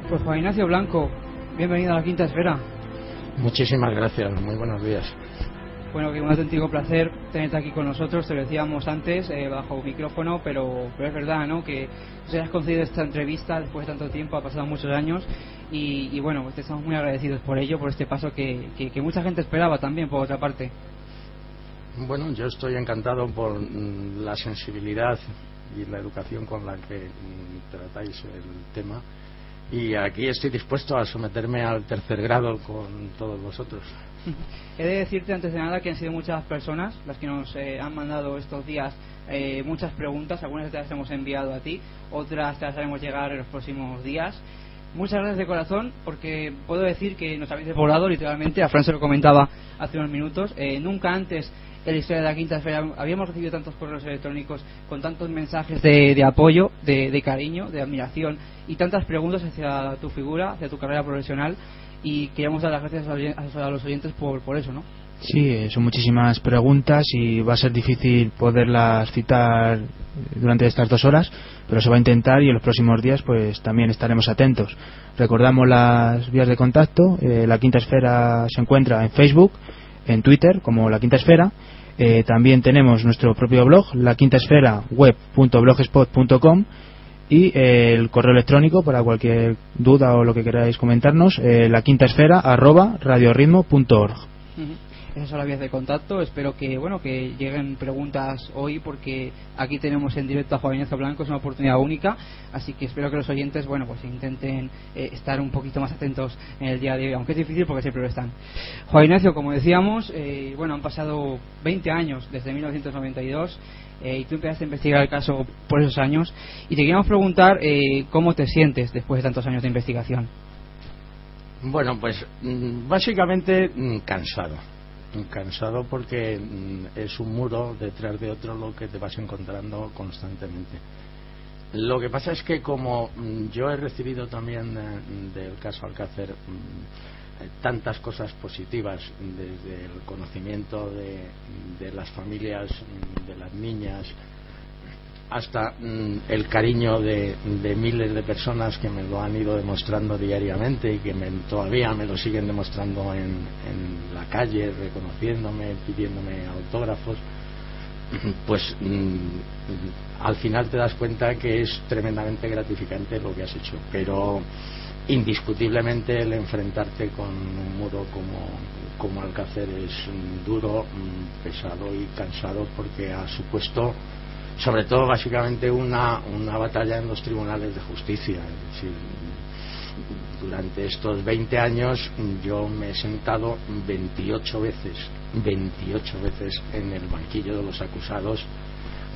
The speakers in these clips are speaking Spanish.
Pues Juan Ignacio Blanco, bienvenido a la Quinta Esfera. Muchísimas gracias, muy buenos días. Bueno, que un auténtico placer tenerte aquí con nosotros, te lo decíamos antes bajo micrófono, pero es verdad, ¿no?, que nos hayas concedido esta entrevista después de tanto tiempo, ha pasado muchos años y bueno, pues te estamos muy agradecidos por ello, por este paso que mucha gente esperaba también, por otra parte. Bueno, yo estoy encantado por la sensibilidad y la educación con la que tratáis el tema, y aquí estoy dispuesto a someterme al tercer grado con todos vosotros. He de decirte antes de nada que han sido muchas personas las que nos han mandado estos días muchas preguntas, algunas te las hemos enviado a ti, otras te las haremos llegar en los próximos días. Muchas gracias de corazón, porque puedo decir que nos habéis desbordado literalmente. A Fran se lo comentaba hace unos minutos, nunca antes en la historia de la Quinta Esfera habíamos recibido tantos correos electrónicos con tantos mensajes de apoyo, de cariño, de admiración y tantas preguntas hacia tu figura, hacia tu carrera profesional, y queríamos dar las gracias a los oyentes por eso, ¿no? Sí, son muchísimas preguntas y va a ser difícil poderlas citar durante estas 2 horas, pero se va a intentar, y en los próximos días pues también estaremos atentos. Recordamos las vías de contacto. La Quinta Esfera se encuentra en Facebook, en Twitter como La Quinta Esfera. También tenemos nuestro propio blog, laquintaesferaweb.blogspot.com, y el correo electrónico para cualquier duda o lo que queráis comentarnos, laquintaesfera@radioritmo.org. Esas son las vías de contacto. Espero que lleguen preguntas hoy, porque aquí tenemos en directo a Juan Ignacio Blanco, es una oportunidad única, así que espero que los oyentes pues intenten estar un poquito más atentos en el día de hoy, aunque es difícil porque siempre lo están. Juan Ignacio, como decíamos, han pasado 20 años desde 1992 y tú empezaste a investigar el caso por esos años, y te queríamos preguntar cómo te sientes después de tantos años de investigación. Bueno, pues básicamente cansado porque es un muro detrás de otro lo que te vas encontrando constantemente. Lo que pasa es que, como yo he recibido también del caso Alcácer tantas cosas positivas, desde el conocimiento de las familias, de las niñas, hasta el cariño de miles de personas que me lo han ido demostrando diariamente y que todavía me lo siguen demostrando en la calle, reconociéndome, pidiéndome autógrafos, pues al final te das cuenta que es tremendamente gratificante lo que has hecho. Pero indiscutiblemente el enfrentarte con un muro como Alcácer es duro, pesado y cansado, porque ha supuesto, sobre todo, básicamente una batalla en los tribunales de justicia. Es decir, durante estos 20 años yo me he sentado 28 veces en el banquillo de los acusados,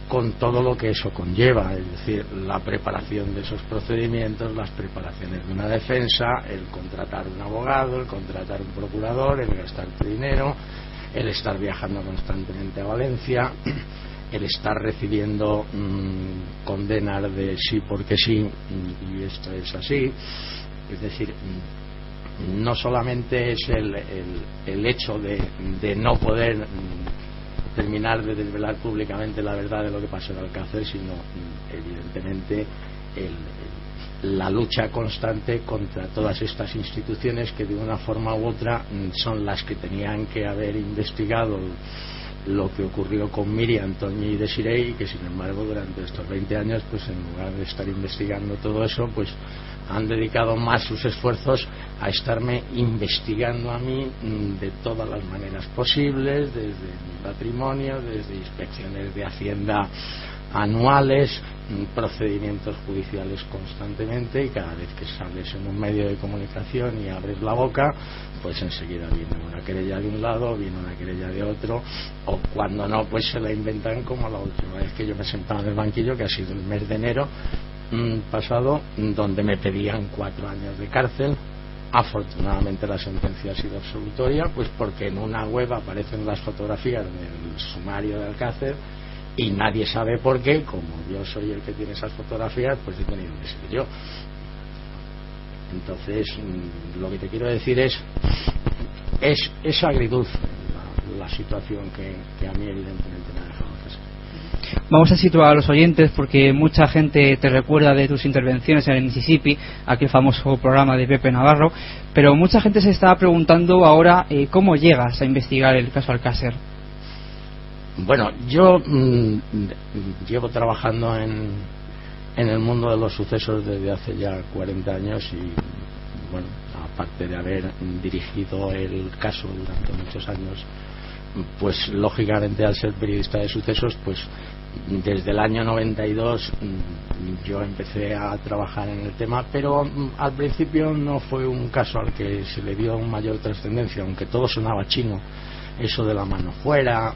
con todo lo que eso conlleva, es decir, la preparación de esos procedimientos, las preparaciones de una defensa, el contratar un abogado, el contratar un procurador, el gastarte dinero, el estar viajando constantemente a Valencia, el estar recibiendo condenas de sí porque sí, y esto es así. Es decir, no solamente es el hecho de no poder terminar de desvelar públicamente la verdad de lo que pasó en Alcácer, sino evidentemente la lucha constante contra todas estas instituciones que de una forma u otra son las que tenían que haber investigado lo que ocurrió con Miriam, Toñi y Desiree, y que sin embargo durante estos 20 años, pues en lugar de estar investigando todo eso, pues han dedicado más sus esfuerzos a estarme investigando a mí de todas las maneras posibles, desde mi patrimonio, desde inspecciones de Hacienda anuales, procedimientos judiciales constantemente, y cada vez que sales en un medio de comunicación y abres la boca, pues enseguida viene una querella de un lado, viene una querella de otro, o cuando no, pues se la inventan, como la última vez que yo me sentaba en el banquillo, que ha sido el mes de enero pasado, donde me pedían 4 años de cárcel. Afortunadamente la sentencia ha sido absolutoria, pues porque en una web aparecen las fotografías del sumario de Alcácer y nadie sabe por qué. Como yo soy el que tiene esas fotografías, pues he tenido que ser yo. Entonces, lo que te quiero decir es agridulce la situación que a mí evidentemente me ha dejado. Vamos a situar a los oyentes porque mucha gente te recuerda de tus intervenciones en el Mississippi, aquel famoso programa de Pepe Navarro, pero mucha gente se está preguntando ahora cómo llegas a investigar el caso Alcácer. Bueno, yo llevo trabajando en el mundo de los sucesos desde hace ya 40 años y, bueno, aparte de haber dirigido el caso durante muchos años, pues lógicamente al ser periodista de sucesos, pues desde el año 92 yo empecé a trabajar en el tema, pero al principio no fue un caso al que se le dio mayor trascendencia, aunque todo sonaba chino, eso de la mano fuera,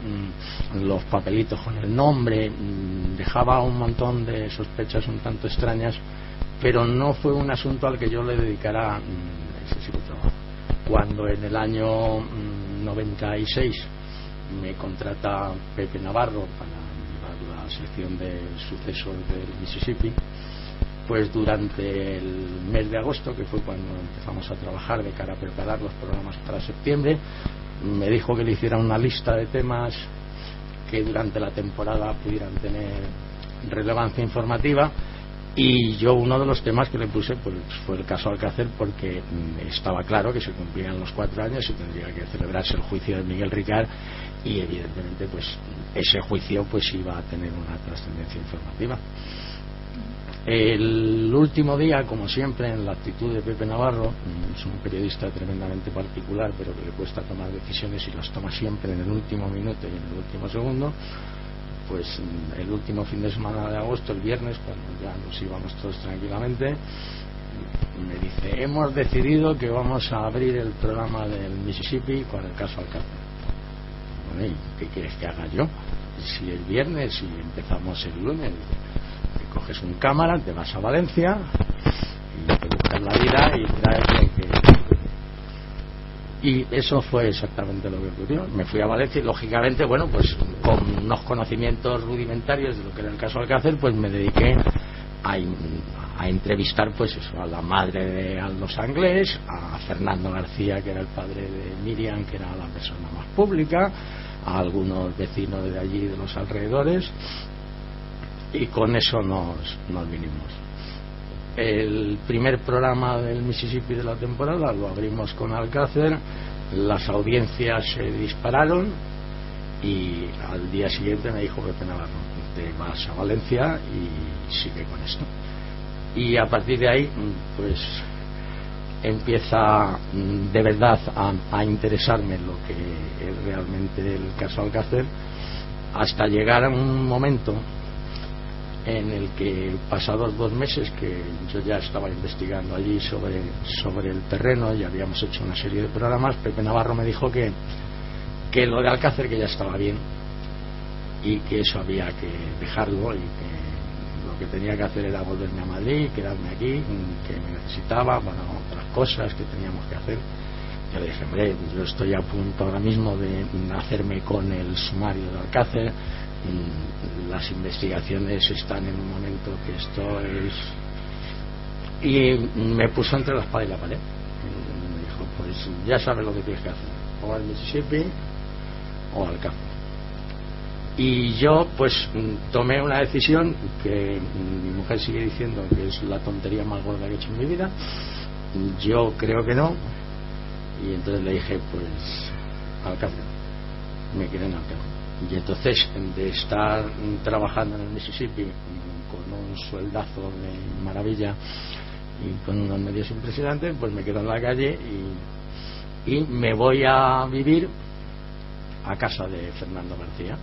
los papelitos con el nombre, dejaba un montón de sospechas un tanto extrañas, pero no fue un asunto al que yo le dedicara excesivo trabajo. Cuando en el año 96 me contrata Pepe Navarro para llevar la sección de sucesos del Mississippi, pues durante el mes de agosto, que fue cuando empezamos a trabajar de cara a preparar los programas para septiembre, me dijo que le hiciera una lista de temas que durante la temporada pudieran tener relevancia informativa, y yo uno de los temas que le puse pues fue el caso Alcácer, porque estaba claro que se cumplían los 4 años y tendría que celebrarse el juicio de Miguel Ricard, y evidentemente pues ese juicio pues iba a tener una trascendencia informativa. El último día, como siempre, en la actitud de Pepe Navarro, es un periodista tremendamente particular, pero que le cuesta tomar decisiones y las toma siempre en el último minuto y en el último segundo, pues el último fin de semana de agosto, el viernes, cuando ya nos íbamos todos tranquilamente, me dice: hemos decidido que vamos a abrir el programa del Mississippi con el caso Alcácer. Bueno, ¿y qué quieres que haga yo? Si el viernes y empezamos el lunes, te coges un cámara, te vas a Valencia y te buscas la vida y traes lo que... Y eso fue exactamente lo que ocurrió. Me fui a Valencia y lógicamente, bueno, pues con unos conocimientos rudimentarios de lo que era el caso Alcácer, pues me dediqué a entrevistar pues eso, a la madre de Aldous Anglés, a Fernando García, que era el padre de Miriam, que era la persona más pública, a algunos vecinos de allí, de los alrededores, y con eso nos vinimos. El primer programa del Mississippi de la temporada lo abrimos con Alcácer, las audiencias se dispararon y al día siguiente me dijo Pepe Navarro: te vas a Valencia y sigue con esto. Y a partir de ahí pues empieza de verdad a interesarme lo que es realmente el caso Alcácer, hasta llegar a un momento en el que, pasados 2 meses que yo ya estaba investigando allí sobre el terreno y habíamos hecho una serie de programas, Pepe Navarro me dijo que lo de Alcácer que ya estaba bien y que eso había que dejarlo, y que lo que tenía que hacer era volverme a Madrid, quedarme aquí, que me necesitaba para otras cosas que teníamos que hacer. Yo le dije: hombre, yo estoy a punto ahora mismo de hacerme con el sumario de Alcácer, las investigaciones están en un momento que esto es... Y me puso entre la espada y la pared. Me dijo: pues ya sabes lo que tienes que hacer, o al Mississippi o al Alcácer. Y yo pues tomé una decisión que mi mujer sigue diciendo que es la tontería más gorda que he hecho en mi vida. Yo creo que no, y entonces le dije: pues Alcácer, me quedé en Alcácer. Y entonces, de estar trabajando en el Mississippi con un sueldazo de maravilla y con unos medios impresionantes, pues me quedo en la calle y me voy a vivir a casa de Fernando García.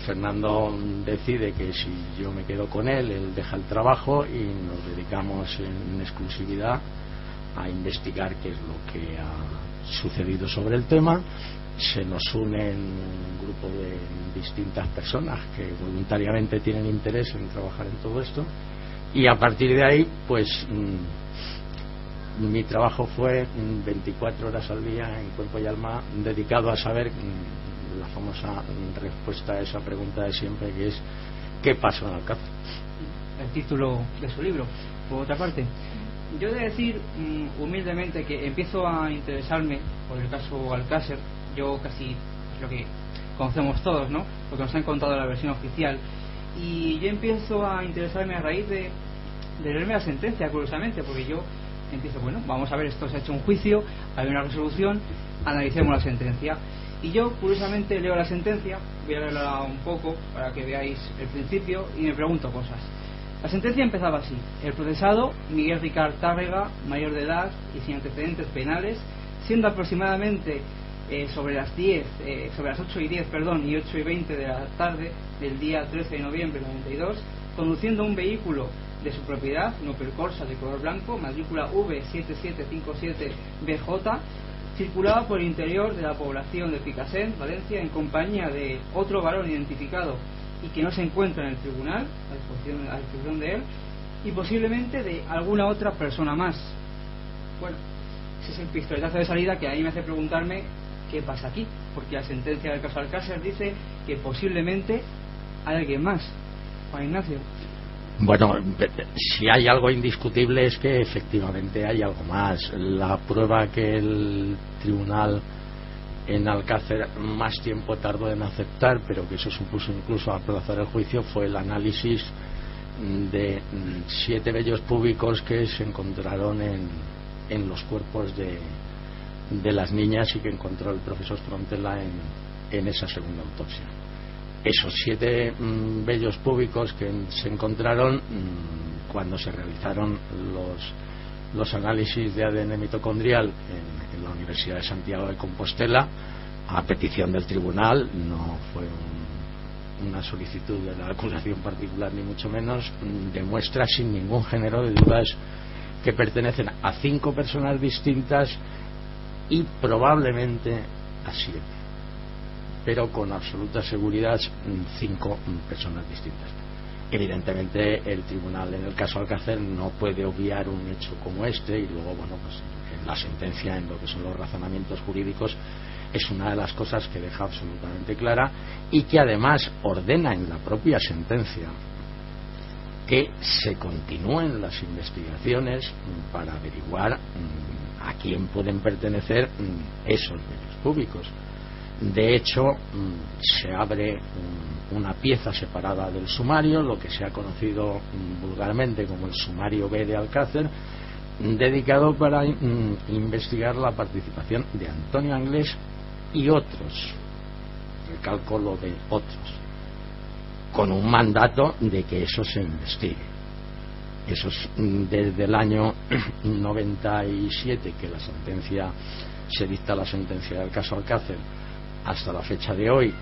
Fernando decide que si yo me quedo con él deja el trabajo y nos dedicamos en exclusividad a investigar qué es lo que ha sucedido sobre el tema. Se nos unen un grupo de distintas personas que voluntariamente tienen interés en trabajar en todo esto, y a partir de ahí pues mi trabajo fue 24 horas al día, en cuerpo y alma, dedicado a saber la famosa respuesta a esa pregunta de siempre, que es: ¿qué pasó en Alcácer? El título de su libro, por otra parte. Yo he de decir humildemente que empiezo a interesarme por el caso Alcácer. Yo casi lo que conocemos todos, ¿no? Lo que nos han contado en la versión oficial. Y yo empiezo a interesarme a raíz de leerme la sentencia, curiosamente, porque yo empiezo, bueno, vamos a ver, esto se ha hecho un juicio, hay una resolución, analicemos la sentencia. Y yo, curiosamente, leo la sentencia, voy a leerla un poco para que veáis el principio y me pregunto cosas. La sentencia empezaba así: el procesado, Miguel Ricard Tárrega, mayor de edad y sin antecedentes penales, siendo aproximadamente sobre las 8:10, y 8:20 de la tarde del día 13 de noviembre de 92, conduciendo un vehículo de su propiedad, un Opel Corsa de color blanco, matrícula V7757BJ, circulaba por el interior de la población de Picassent, Valencia, en compañía de otro varón identificado y que no se encuentra en el tribunal, a disposición de él, y posiblemente de alguna otra persona más. Bueno, ese es el pistoletazo de salida que a mí me hace preguntarme qué pasa aquí, porque la sentencia del caso Alcácer dice que posiblemente hay alguien más. Juan Ignacio. Bueno, si hay algo indiscutible es que efectivamente hay algo más. La prueba que el tribunal en Alcácer más tiempo tardó en aceptar, pero que eso supuso incluso aplazar el juicio, fue el análisis de 7 vellos púbicos que se encontraron en los cuerpos de las niñas y que encontró el profesor Frontela en esa segunda autopsia. Esos 7 vellos púbicos que se encontraron cuando se realizaron los análisis de ADN mitocondrial en la Universidad de Santiago de Compostela, a petición del tribunal, no fue una solicitud de la acusación particular ni mucho menos, demuestra sin ningún género de dudas que pertenecen a 5 personas distintas y probablemente a 7, pero con absoluta seguridad 5 personas distintas. Evidentemente el tribunal en el caso Alcácer no puede obviar un hecho como este, y luego, bueno, pues en la sentencia, en lo que son los razonamientos jurídicos, es una de las cosas que deja absolutamente clara, y que además ordena en la propia sentencia que se continúen las investigaciones para averiguar a quién pueden pertenecer esos bienes públicos. De hecho, se abre una pieza separada del sumario, lo que se ha conocido vulgarmente como el sumario B de Alcácer, dedicado para investigar la participación de Antonio Anglés y otros, recalco lo de otros, con un mandato de que eso se investigue. Eso es desde el año 97 que se dicta la sentencia del caso Alcácer hasta la fecha de hoy,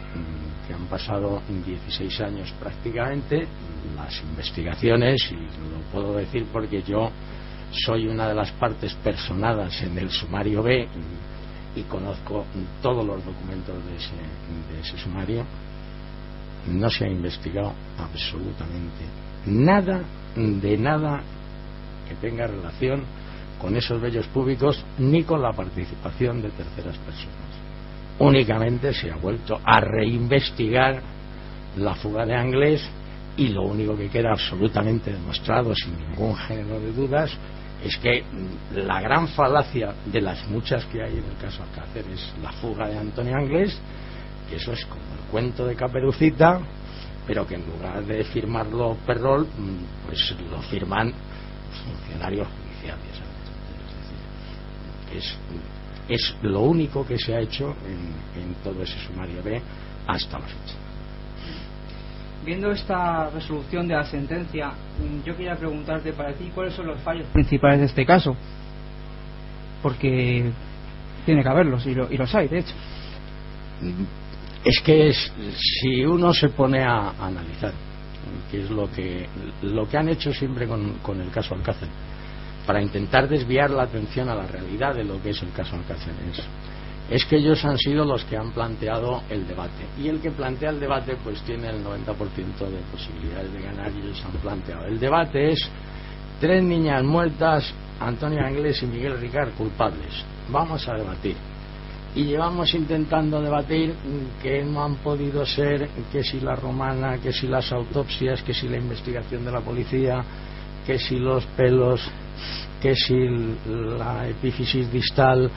que han pasado 16 años prácticamente. Las investigaciones, y lo puedo decir porque yo soy una de las partes personadas en el sumario B y conozco todos los documentos de ese sumario, no se ha investigado absolutamente nada que tenga relación con esos vellos públicos ni con la participación de terceras personas. Únicamente se ha vuelto a reinvestigar la fuga de Anglés, y lo único que queda absolutamente demostrado sin ningún género de dudas es que la gran falacia de las muchas que hay en el caso Alcácer es la fuga de Antonio Anglés, que eso es como el cuento de Caperucita, pero que en lugar de firmarlo Perrol, pues lo firman funcionarios judiciales, ¿sabes? Es lo único que se ha hecho en todo ese sumario B hasta la fecha. Viendo esta resolución de la sentencia, yo quería preguntarte para ti cuáles son los fallos principales de este caso, porque tiene que haberlos, y los hay, de hecho. Es que si uno se pone a analizar, que es lo que han hecho siempre con el caso Alcácer, para intentar desviar la atención a la realidad de lo que es el caso Alcácer, es que ellos han sido los que han planteado el debate, y el que plantea el debate pues tiene el 90% de posibilidades de ganar, y ellos han planteado el debate es 3 niñas muertas, Antonio Anglés y Miguel Ricard culpables, vamos a debatir. Y llevamos intentando debatir que no han podido ser, que si la romana, que si las autopsias, que si la investigación de la policía, que si los pelos, que si la epífisis distal,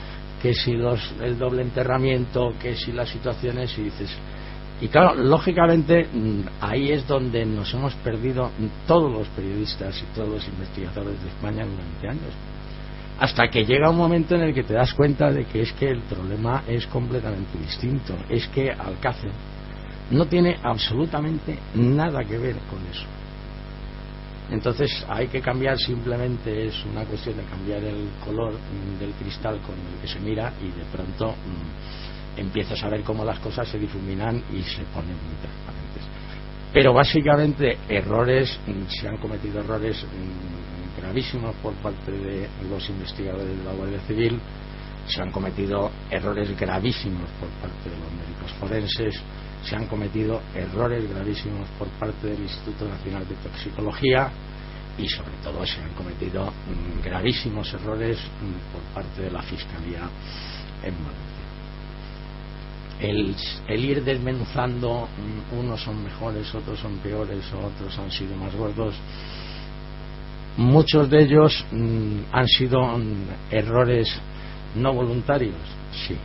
que si el doble enterramiento, que si las situaciones, y dices... Y claro, lógicamente ahí es donde nos hemos perdido todos los periodistas y todos los investigadores de España durante años, hasta que llega un momento en el que te das cuenta de que es que el problema es completamente distinto, es que Alcácer no tiene absolutamente nada que ver con eso. Entonces hay que cambiar, simplemente es una cuestión de cambiar el color del cristal con el que se mira, y de pronto empiezas a ver cómo las cosas se difuminan y se ponen muy transparentes. Pero básicamente se han cometido errores gravísimos por parte de los investigadores de la Guardia Civil, se han cometido errores gravísimos por parte de los médicos forenses, se han cometido errores gravísimos por parte del Instituto Nacional de Toxicología, y sobre todo se han cometido gravísimos errores por parte de la Fiscalía en Valencia. El ir desmenuzando, unos son mejores, otros son peores, otros han sido más gordos, muchos de ellos han sido errores no voluntarios, sí,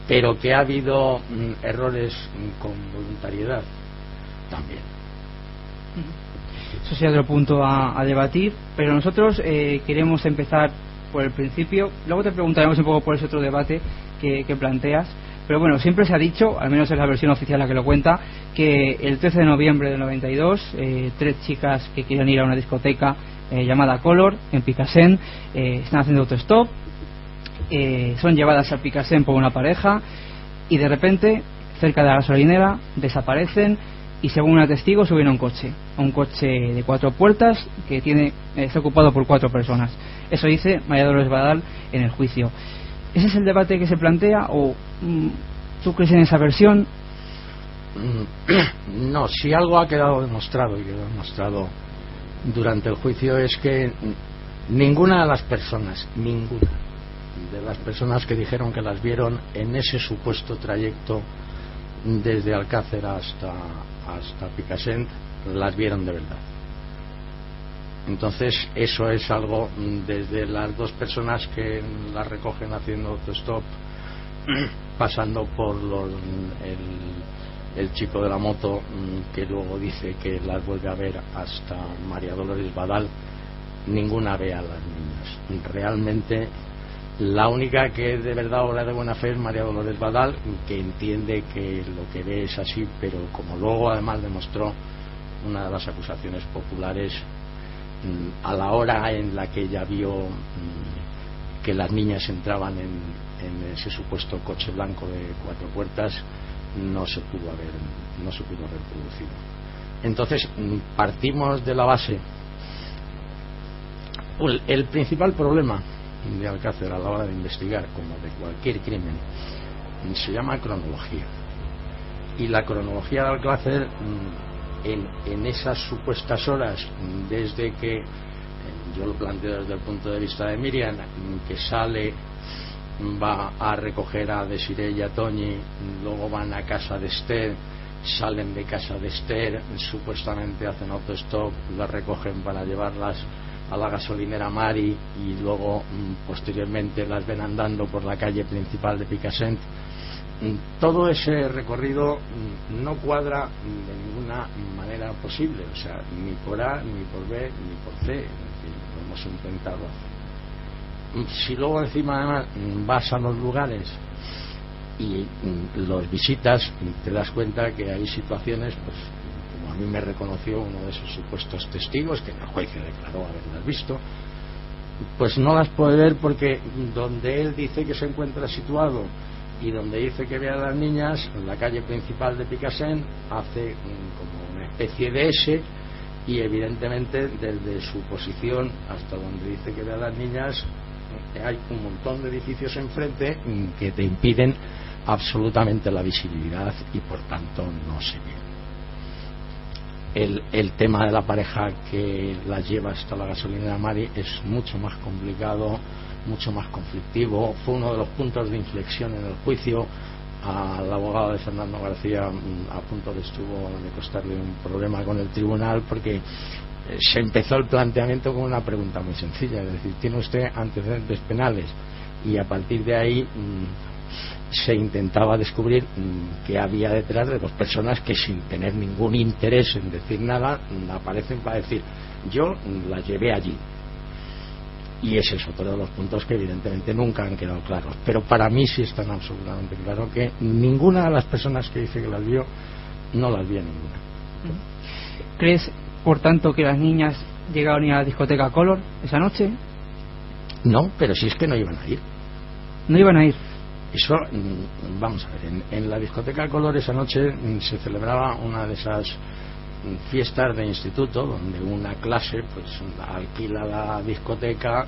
pero que ha habido errores con voluntariedad también. Eso sería otro punto a debatir, pero nosotros queremos empezar por el principio, luego te preguntaremos un poco por ese otro debate que planteas. Pero bueno, siempre se ha dicho, al menos es la versión oficial la que lo cuenta, que el 13 de noviembre del 92, 3 chicas que querían ir a una discoteca llamada Color, en Picassent, están haciendo autostop, son llevadas a Picassent por una pareja, y de repente, cerca de la gasolinera, desaparecen, y según una testigo suben a un coche de 4 puertas que está ocupado por 4 personas. Eso dice María Dolores Badal en el juicio. ¿Ese es el debate que se plantea, o tú crees en esa versión? No, si algo ha quedado demostrado, y quedó demostrado durante el juicio, es que ninguna de las personas que dijeron que las vieron en ese supuesto trayecto desde Alcácer hasta Picassent las vieron de verdad. Entonces eso es algo, desde las 2 personas que las recogen haciendo autostop, pasando por el chico de la moto que luego dice que las vuelve a ver, hasta María Dolores Badal, ninguna ve a las niñas. Realmente la única que de verdad obra de buena fe es María Dolores Badal, que entiende que lo que ve es así, pero como luego además demostró una de las acusaciones populares, a la hora en la que ella vio que las niñas entraban en ese supuesto coche blanco de 4 puertas, no se pudo haber producido. Entonces partimos de la base. El principal problema de Alcácer a la hora de investigar, como de cualquier crimen, se llama cronología, y la cronología de Alcácer en esas supuestas horas, desde que yo lo planteo desde el punto de vista de Miriam, que sale, va a recoger a Desiree y a Toñi, luego van a casa de Esther, salen de casa de Esther, supuestamente hacen autostop, las recogen para llevarlas a la gasolinera Mari, y luego posteriormente las ven andando por la calle principal de Picassent. Todo ese recorrido no cuadra de ninguna manera posible, o sea, ni por A, ni por B, ni por C. En fin, lo hemos intentado hacer. Si luego encima además vas a los lugares y los visitas, te das cuenta que hay situaciones, pues como a mí me reconoció uno de esos supuestos testigos, que en el juicio declaró haberlas visto, pues no las puede ver, porque donde él dice que se encuentra situado y donde dice que ve a las niñas, en la calle principal de Picassent, hace como una especie de S, y evidentemente desde su posición hasta donde dice que ve a las niñas hay un montón de edificios enfrente que te impiden absolutamente la visibilidad, y por tanto no se ve. El tema de la pareja que las lleva hasta la gasolinera Mari es mucho más complicado, mucho más conflictivo. Fue uno de los puntos de inflexión en el juicio. Al abogado de Fernando García a punto de costarle un problema con el tribunal, porque se empezó el planteamiento con una pregunta muy sencilla, es decir, ¿tiene usted antecedentes penales? y a partir de ahí se intentaba descubrir qué había detrás de dos personas que, sin tener ningún interés en decir nada, aparecen para decir: yo la llevé allí. Y ese es otro de los puntos que evidentemente nunca han quedado claros, pero para mí sí están absolutamente claro que ninguna de las personas que dice que las vio no las vio ninguna. ¿Crees, por tanto, que las niñas llegaron a ir a la discoteca Color esa noche? No, pero si es que no iban a ir. No iban a ir. Eso, vamos a ver, en la discoteca Color esa noche se celebraba una de esas fiestas de instituto donde una clase pues alquila la discoteca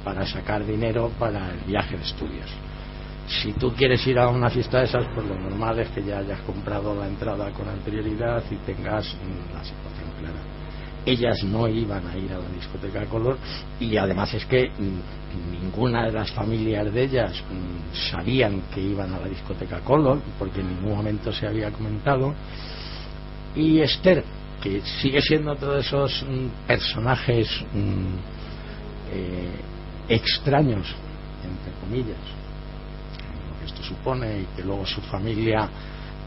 para sacar dinero para el viaje de estudios. Si tú quieres ir a una fiesta de esas, pues lo normal es que ya hayas comprado la entrada con anterioridad y tengas la situación clara. Ellas no iban a ir a la discoteca Color, y además es que ninguna de las familias de ellas sabían que iban a la discoteca Color, porque en ningún momento se había comentado. Y Esther, que sigue siendo todos esos personajes extraños, entre comillas, lo que esto supone, y que luego su familia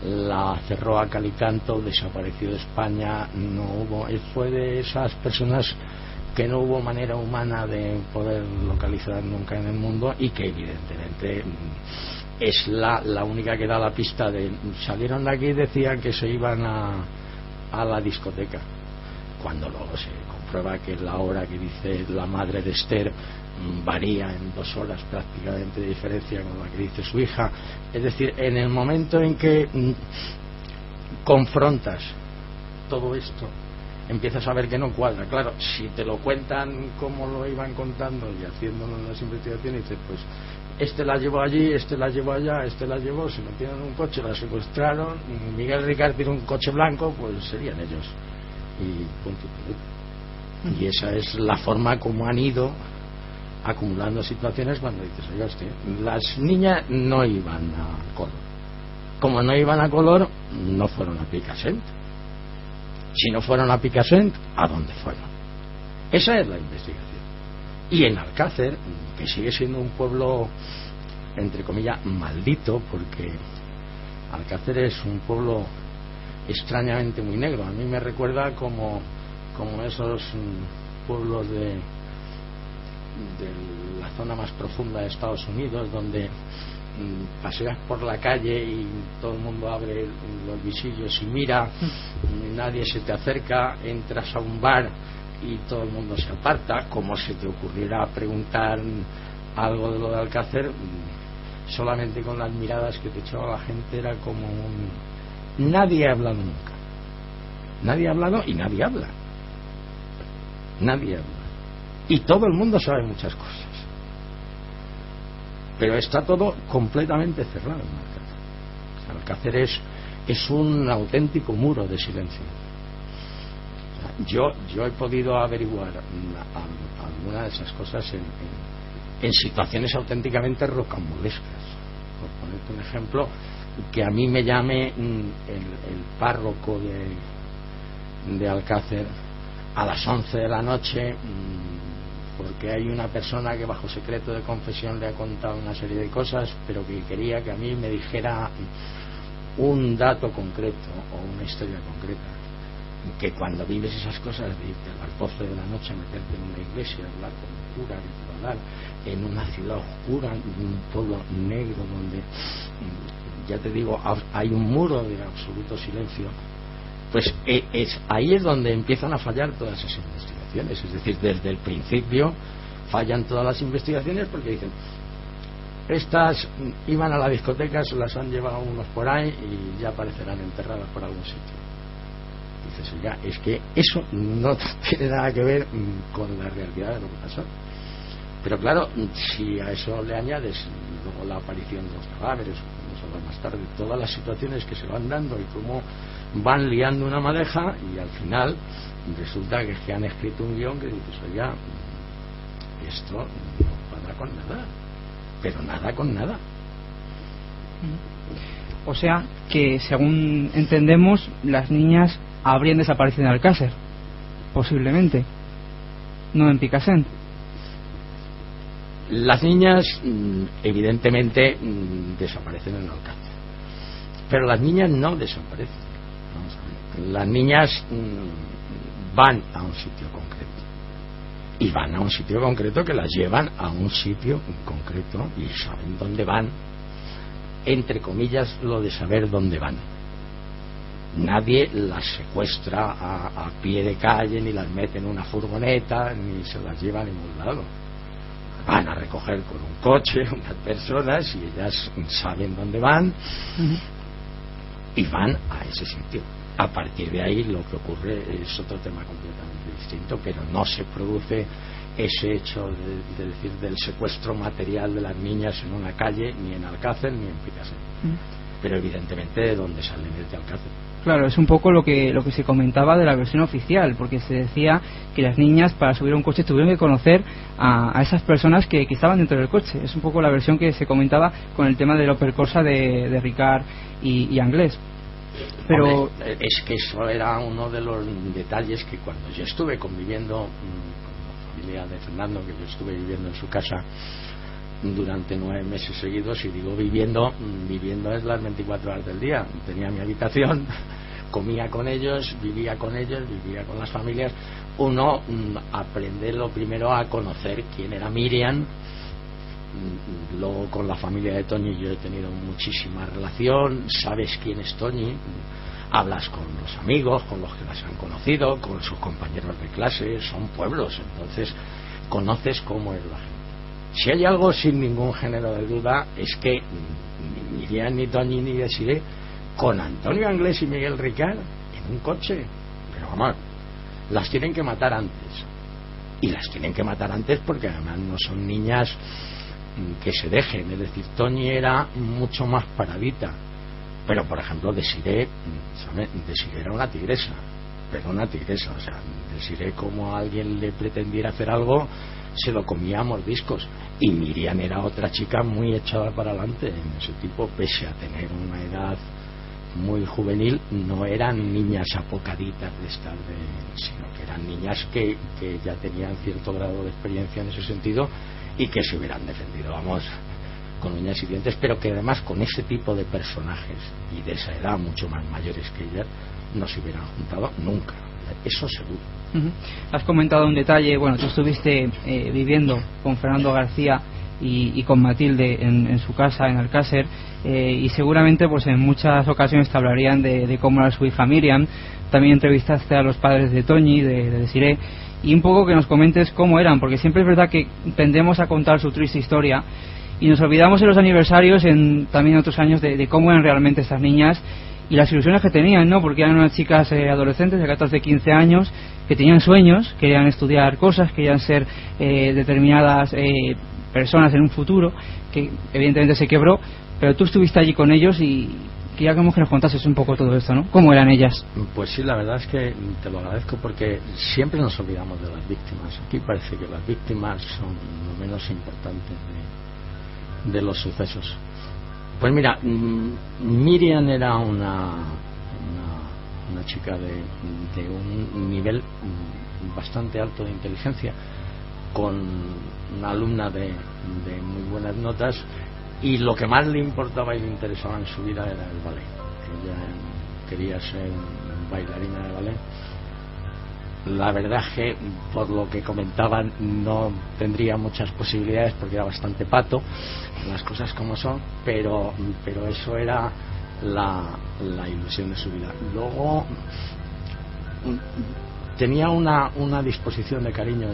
la cerró a cal y canto, desapareció de España, no hubo, fue de esas personas que no hubo manera humana de poder localizar nunca en el mundo, y que evidentemente es la única que da la pista de: salieron de aquí y decían que se iban a la discoteca, cuando luego se comprueba que la hora que dice la madre de Esther varía en 2 horas prácticamente de diferencia con la que dice su hija. Es decir, en el momento en que confrontas todo esto, empiezas a ver que no cuadra. Claro, si te lo cuentan como lo iban contando y haciéndolo en las investigaciones, dices: pues este la llevó allí, este la llevó allá, este la llevó, se metieron en un coche, la secuestraron, Miguel Ricard tiene un coche blanco, pues serían ellos, y punto. Y esa es la forma como han ido acumulando situaciones cuando dices: oiga usted, las niñas no iban a Color. Como no iban a Color, no fueron a Picassent. Si no fueron a Picassent, ¿a dónde fueron? Esa es la investigación. Y en Alcácer, que sigue siendo un pueblo, entre comillas, maldito, porque Alcácer es un pueblo extrañamente muy negro. A mí me recuerda como esos pueblos de la zona más profunda de Estados Unidos, donde paseas por la calle y todo el mundo abre los visillos y mira, nadie se te acerca, entras a un bar y todo el mundo se aparta. Como se te ocurriera preguntar algo de lo de Alcácer, solamente con las miradas que te echaba la gente era como nadie ha hablado nunca, nadie ha hablado y nadie habla, y todo el mundo sabe muchas cosas, pero está todo completamente cerrado en Alcácer. Alcácer es un auténtico muro de silencio. Yo he podido averiguar algunas de esas cosas en situaciones auténticamente rocambolescas. Por ponerte un ejemplo, que a mí me llame el párroco de Alcácer a las 11 de la noche, porque hay una persona que bajo secreto de confesión le ha contado una serie de cosas, pero que quería que a mí me dijera un dato concreto o una historia concreta. Que cuando vives esas cosas, de irte a las 12 de la noche a meterte en una iglesia, hablar con un cura, hablar en una ciudad oscura, en un pueblo negro donde, ya te digo, hay un muro de absoluto silencio, pues ahí es donde empiezan a fallar todas esas investigaciones. Es decir, desde el principio fallan todas las investigaciones, porque dicen: estas iban a la discoteca, se las han llevado unos por ahí y ya aparecerán enterradas por algún sitio. Dices: ya, es que eso no tiene nada que ver con la realidad de lo que pasó. Pero claro, si a eso le añades luego la aparición de los cadáveres, vamos a hablar más tarde, todas las situaciones que se van dando y cómo van liando una madeja, y al final resulta que han escrito un guión que dices: oiga, esto no cuadra con nada, pero nada con nada. O sea que, según entendemos, las niñas habrían desaparecido en Alcácer, posiblemente, no en Picassent. Las niñas evidentemente desaparecen en Alcácer, pero las niñas no desaparecen. Vamos a ver. Las niñas van a un sitio concreto, y van a un sitio concreto que las llevan a un sitio concreto y saben dónde van, entre comillas lo de saber dónde van. Nadie las secuestra a pie de calle, ni las mete en una furgoneta, ni se las lleva a ningún lado. Van a recoger con un coche unas personas y ellas saben dónde van y van a ese sitio. A partir de ahí lo que ocurre es otro tema completamente distinto, pero no se produce ese hecho de decir del secuestro material de las niñas en una calle, ni en Alcácer ni en Picasso. Pero evidentemente de dónde salen es de Alcácer. Claro, es un poco lo que se comentaba de la versión oficial, porque se decía que las niñas para subir a un coche tuvieron que conocer a esas personas que estaban dentro del coche. Es un poco la versión que se comentaba con el tema de la percorsa de Ricard y Anglés. Pero hombre, es que eso era uno de los detalles que cuando yo estuve conviviendo con la familia de Fernando, que yo estuve viviendo en su casa durante 9 meses seguidos, y digo viviendo es las 24 horas del día. Tenía mi habitación, comía con ellos, vivía con las familias. Uno aprende lo primero a conocer quién era Miriam. Luego con la familia de Toñi yo he tenido muchísima relación, sabes quién es Toñi, hablas con los amigos, con los que las han conocido, con sus compañeros de clase, son pueblos, entonces conoces cómo es la gente. Si hay algo sin ningún género de duda es que ni Miriam, ni Toñi, ni Desiré con Antonio Anglés y Miguel Ricard en un coche, pero vamos, las tienen que matar antes, y las tienen que matar antes porque además no son niñas que se dejen. Es decir, Toñi era mucho más paradita, pero por ejemplo Desiré, ¿sabe? Desiré era una tigresa, pero una tigresa, o sea, Desiré, como alguien le pretendiera hacer algo, se lo comía a mordiscos. Y Miriam era otra chica muy echada para adelante en ese tipo, pese a tener una edad muy juvenil. No eran niñas apocaditas de estar sino que eran niñas que ya tenían cierto grado de experiencia en ese sentido y que se hubieran defendido, vamos, con uñas y dientes, pero que además con ese tipo de personajes y de esa edad mucho más mayores que ellas no se hubieran juntado nunca, eso seguro. Has comentado un detalle, bueno, tú estuviste viviendo con Fernando García y con Matilde en su casa en Alcácer, y seguramente pues en muchas ocasiones te hablarían de cómo era su hija Miriam. También entrevistaste a los padres de Toñi, de Desiré, y un poco que nos comentes cómo eran, porque siempre es verdad que tendemos a contar su triste historia y nos olvidamos en los aniversarios, también en otros años, de cómo eran realmente estas niñas y las ilusiones que tenían, ¿no? Porque eran unas chicas adolescentes de 14, 15 años que tenían sueños, querían estudiar cosas, querían ser determinadas personas en un futuro, que evidentemente se quebró, pero tú estuviste allí con ellos y quería que nos contases un poco todo esto, ¿no? ¿Cómo eran ellas? Pues sí, la verdad es que te lo agradezco, porque siempre nos olvidamos de las víctimas. Aquí parece que las víctimas son lo menos importante de los sucesos. Pues mira, Miriam era una chica de un nivel bastante alto de inteligencia, con una alumna de muy buenas notas, y lo que más le importaba y le interesaba en su vida era el ballet. Ella quería ser bailarina de ballet. La verdad es que, por lo que comentaban, no tendría muchas posibilidades porque era bastante pato, las cosas como son, pero eso era la ilusión de su vida. Luego tenía una disposición de cariño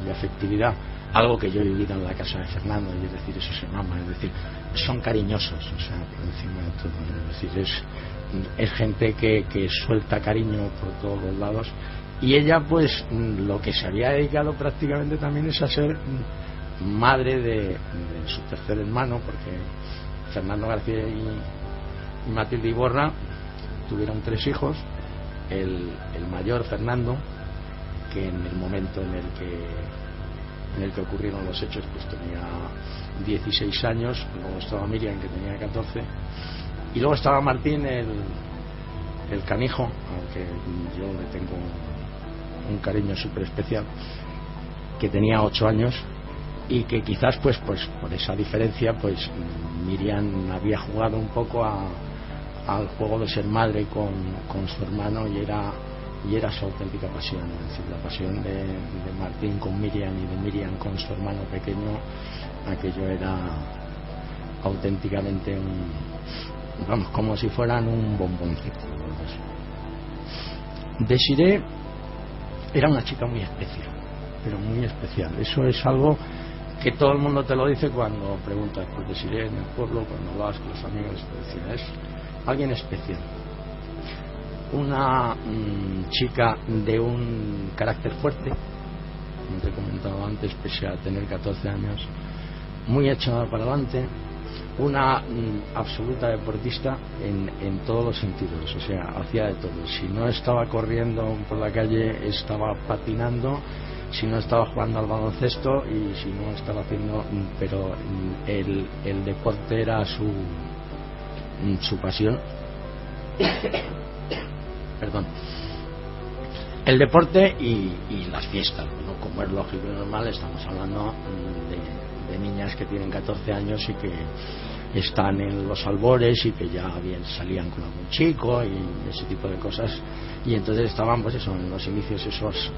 y afectividad, algo que yo he vivido en la casa de Fernando, y es decir, eso se mama, es decir, son cariñosos, o sea, por encima de todo, es decir, es gente que suelta cariño por todos los lados. Y ella, pues, lo que se había dedicado prácticamente también es a ser madre de su tercer hermano, porque Fernando García y Matilde Iborra tuvieron 3 hijos. El mayor, Fernando, que en el momento en el que ocurrieron los hechos, pues tenía 16 años. Luego estaba Miriam, que tenía 14, y luego estaba Martín, el canijo, aunque yo le tengo un cariño súper especial, que tenía 8 años, y que quizás pues por esa diferencia pues Miriam había jugado un poco al juego de ser madre con su hermano y era su auténtica pasión, es decir, la pasión de Martín con Miriam y de Miriam con su hermano pequeño. Aquello era auténticamente vamos, como si fueran un bomboncito. Desirée era una chica muy especial, pero muy especial. Eso es algo que todo el mundo te lo dice cuando preguntas por Desirée en el pueblo, cuando vas con los amigos, te decían, es alguien especial. Una chica de un carácter fuerte, como te he comentado antes, pese a tener 14 años, muy echada para adelante, una absoluta deportista en todos los sentidos, o sea, hacía de todo. Si no estaba corriendo por la calle, estaba patinando, si no estaba jugando al baloncesto y si no estaba haciendo, pero el deporte era su pasión. Perdón. El deporte y las fiestas, ¿no? Como es lógico y normal, estamos hablando de niñas que tienen 14 años y que están en los albores y que ya bien salían con algún chico y ese tipo de cosas, y entonces estaban pues eso, en los inicios esos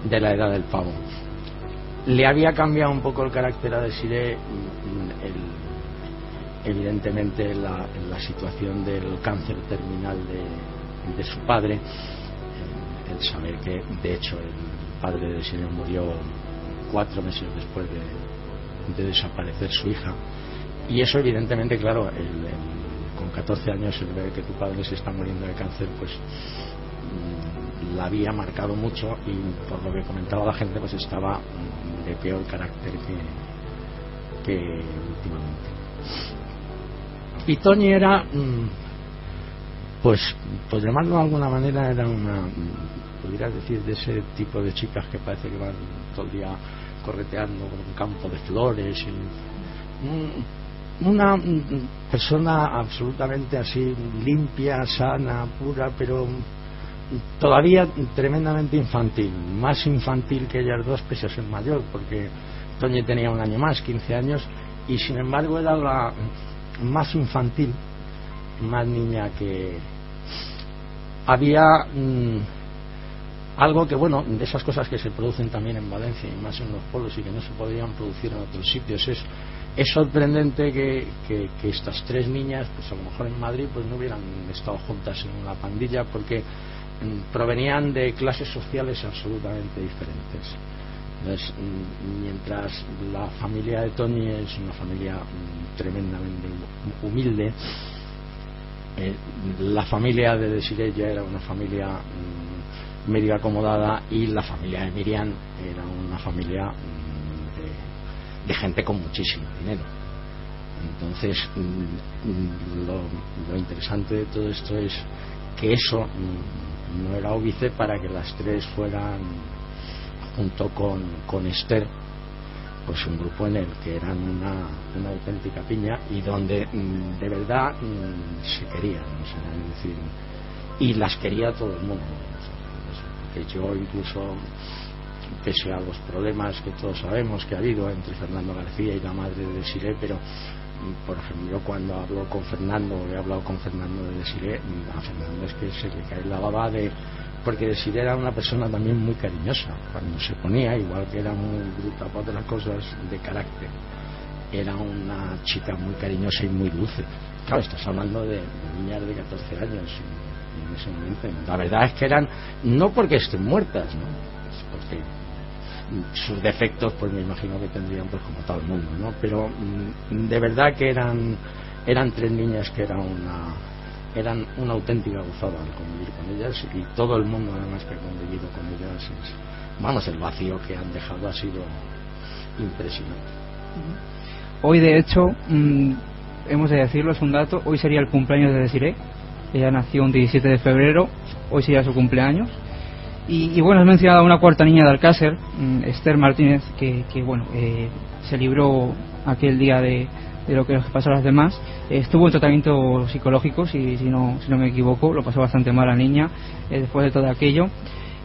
de la edad del pavo. Le había cambiado un poco el carácter a Desirée evidentemente la situación del cáncer terminal de su padre, el saber que de hecho el padre de Desirée murió 4 meses después de desaparecer su hija, y eso evidentemente, claro, con 14 años el ver que tu padre se está muriendo de cáncer pues la había marcado mucho, y por lo que comentaba la gente pues estaba de peor carácter que últimamente. Y Toñi era pues llamarlo de alguna manera, era una, podrías decir, de ese tipo de chicas que parece que van todo el día correteando por un campo de flores, y una persona absolutamente así limpia, sana, pura, pero todavía tremendamente infantil, más infantil que ellas dos pese a ser mayor, porque Toñi tenía un año más, 15 años, y sin embargo era la más infantil, más niña. Que había algo que, bueno, de esas cosas que se producen también en Valencia y más en los pueblos y que no se podrían producir en otros sitios, es sorprendente que estas 3 niñas pues a lo mejor en Madrid pues no hubieran estado juntas en una pandilla, porque provenían de clases sociales absolutamente diferentes. Entonces, mientras la familia de Toñi es una familia tremendamente humilde, la familia de Desirée ya era una familia medio acomodada, y la familia de Miriam era una familia de gente con muchísimo dinero. Entonces, lo interesante de todo esto es que eso no era óbice para que las 3 fueran, junto con Esther, pues un grupo en el que eran una auténtica piña, y donde de verdad se querían, o sea, es decir, y las quería todo el mundo. Porque yo, incluso pese a los problemas que todos sabemos que ha habido entre Fernando García y la madre de Desirée, pero por ejemplo, cuando hablo con Fernando, he hablado con Fernando de Desirée, a Fernando es que se le cae la baba porque Desirée era una persona también muy cariñosa cuando se ponía, igual que era muy bruta para otras cosas de carácter, era una chica muy cariñosa y muy dulce. Claro, estás hablando de niñas de 14 años en ese momento. La verdad es que eran, no porque estén muertas, ¿no? Es porque sus defectos pues me imagino que tendrían pues como todo el mundo, ¿no? Pero de verdad que eran 3 niñas que eran una auténtica gozada al convivir con ellas, y todo el mundo además que ha convivido con ellas vamos, el vacío que han dejado ha sido impresionante. Hoy de hecho hemos de decirlo, es un dato, hoy sería el cumpleaños de Desirée. Ella nació un 17 de febrero, hoy sería su cumpleaños. Y bueno, has mencionado a una cuarta niña de Alcácer, Esther Martínez, que bueno, se libró aquel día de lo que pasó a las demás. Estuvo en tratamiento psicológico, si no me equivoco, lo pasó bastante mal la niña después de todo aquello.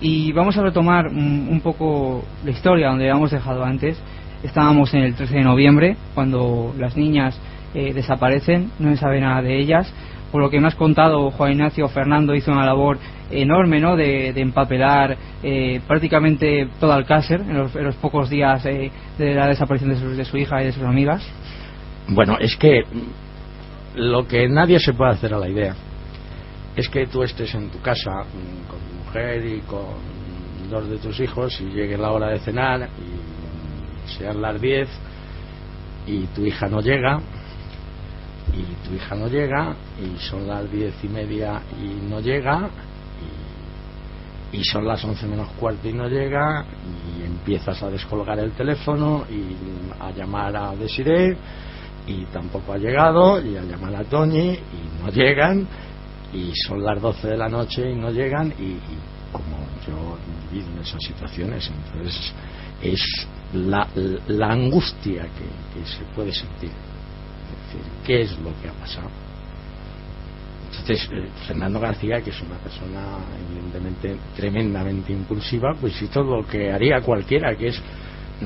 Y vamos a retomar un poco la historia donde habíamos dejado antes. Estábamos en el 13 de noviembre, cuando las niñas desaparecen, no se sabe nada de ellas. Por lo que me has contado, Juan Ignacio, Fernando hizo una labor enorme, ¿no?, de empapelar prácticamente todo Alcácer en los pocos días de la desaparición de su hija y de sus amigas. Bueno, es que lo que nadie se puede hacer a la idea es que tú estés en tu casa con tu mujer y con 2 de tus hijos y llegue la hora de cenar y sean las 10 y tu hija no llega, y son las 10:30 y no llega, y son las 11 menos cuarto y no llega, y empiezas a descolgar el teléfono y a llamar a Desiree y tampoco ha llegado, y a llamar a Toñi y no llegan, y son las 12 de la noche y no llegan, y como yo he vivido en esas situaciones, entonces es la angustia que se puede sentir. Es decir, ¿qué es lo que ha pasado? Entonces Fernando García, que es una persona evidentemente tremendamente impulsiva, pues hizo lo que haría cualquiera, que es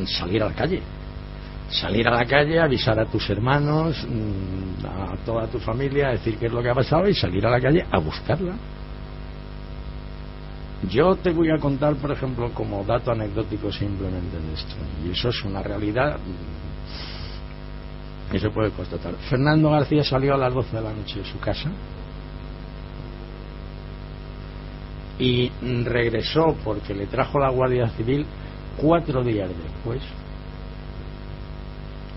salir a la calle, avisar a tus hermanos, a toda tu familia, decir qué es lo que ha pasado y salir a la calle a buscarla. Yo te voy a contar, por ejemplo, como dato anecdótico simplemente de esto, y eso es una realidad que se puede constatar. Fernando García salió a las 12 de la noche de su casa y regresó porque le trajo la Guardia Civil 4 días después.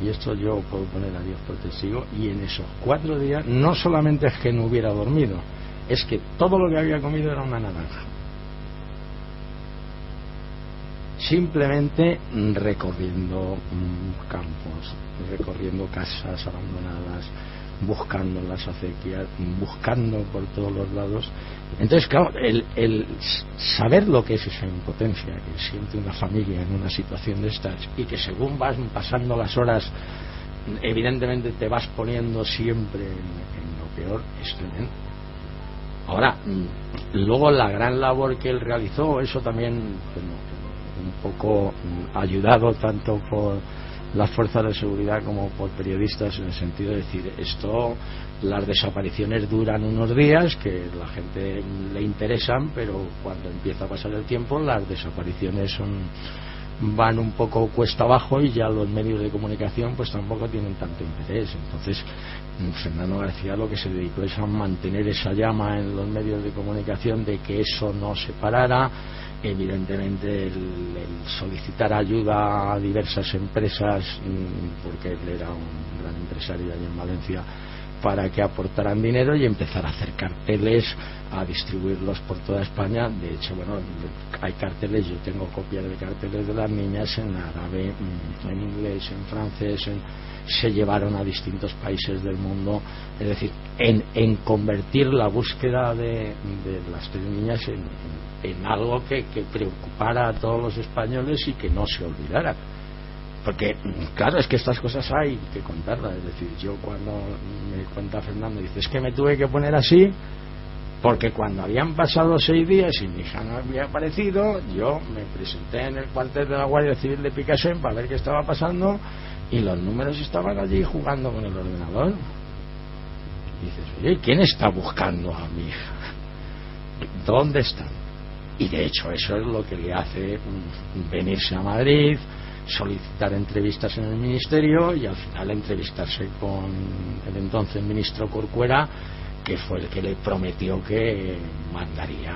Y esto yo puedo poner a Dios por testigo, y en esos 4 días no solamente es que no hubiera dormido, es que todo lo que había comido era una naranja. Simplemente recorriendo campos, recorriendo casas abandonadas, buscando las acequias, buscando por todos los lados. Entonces, claro, el saber lo que es esa impotencia que siente una familia en una situación de estas, y que según vas pasando las horas evidentemente te vas poniendo siempre en lo peor, es tremendo. Ahora, luego la gran labor que él realizó, eso también un poco ayudado tanto por las fuerzas de seguridad como por periodistas, en el sentido de decir, las desapariciones duran unos días que la gente le interesan, pero cuando empieza a pasar el tiempo las desapariciones van un poco cuesta abajo, y ya los medios de comunicación pues tampoco tienen tanto interés. Entonces Fernando García lo que se dedicó es a mantener esa llama en los medios de comunicación de que eso no se parara. Evidentemente el solicitar ayuda a diversas empresas, porque él era un gran empresario allí en Valencia, para que aportaran dinero, y empezar a hacer carteles, a distribuirlos por toda España. De hecho, bueno, hay carteles, yo tengo copias de carteles de las niñas en árabe, en inglés, en francés, se llevaron a distintos países del mundo. Es decir, en convertir la búsqueda de las 3 niñas en algo que preocupara a todos los españoles y que no se olvidara. Porque claro, es que estas cosas hay que contarlas. Es decir, yo cuando me cuenta Fernando, dice, es que me tuve que poner así porque cuando habían pasado 6 días y mi hija no había aparecido, yo me presenté en el cuartel de la Guardia Civil de Picasen para ver qué estaba pasando, y los números estaban allí jugando con el ordenador. Y dices, oye, ¿quién está buscando a mi hija? ¿Dónde están? Y de hecho eso es lo que le hace venirse a Madrid, solicitar entrevistas en el ministerio, y al final entrevistarse con el entonces ministro Corcuera, que fue el que le prometió que mandaría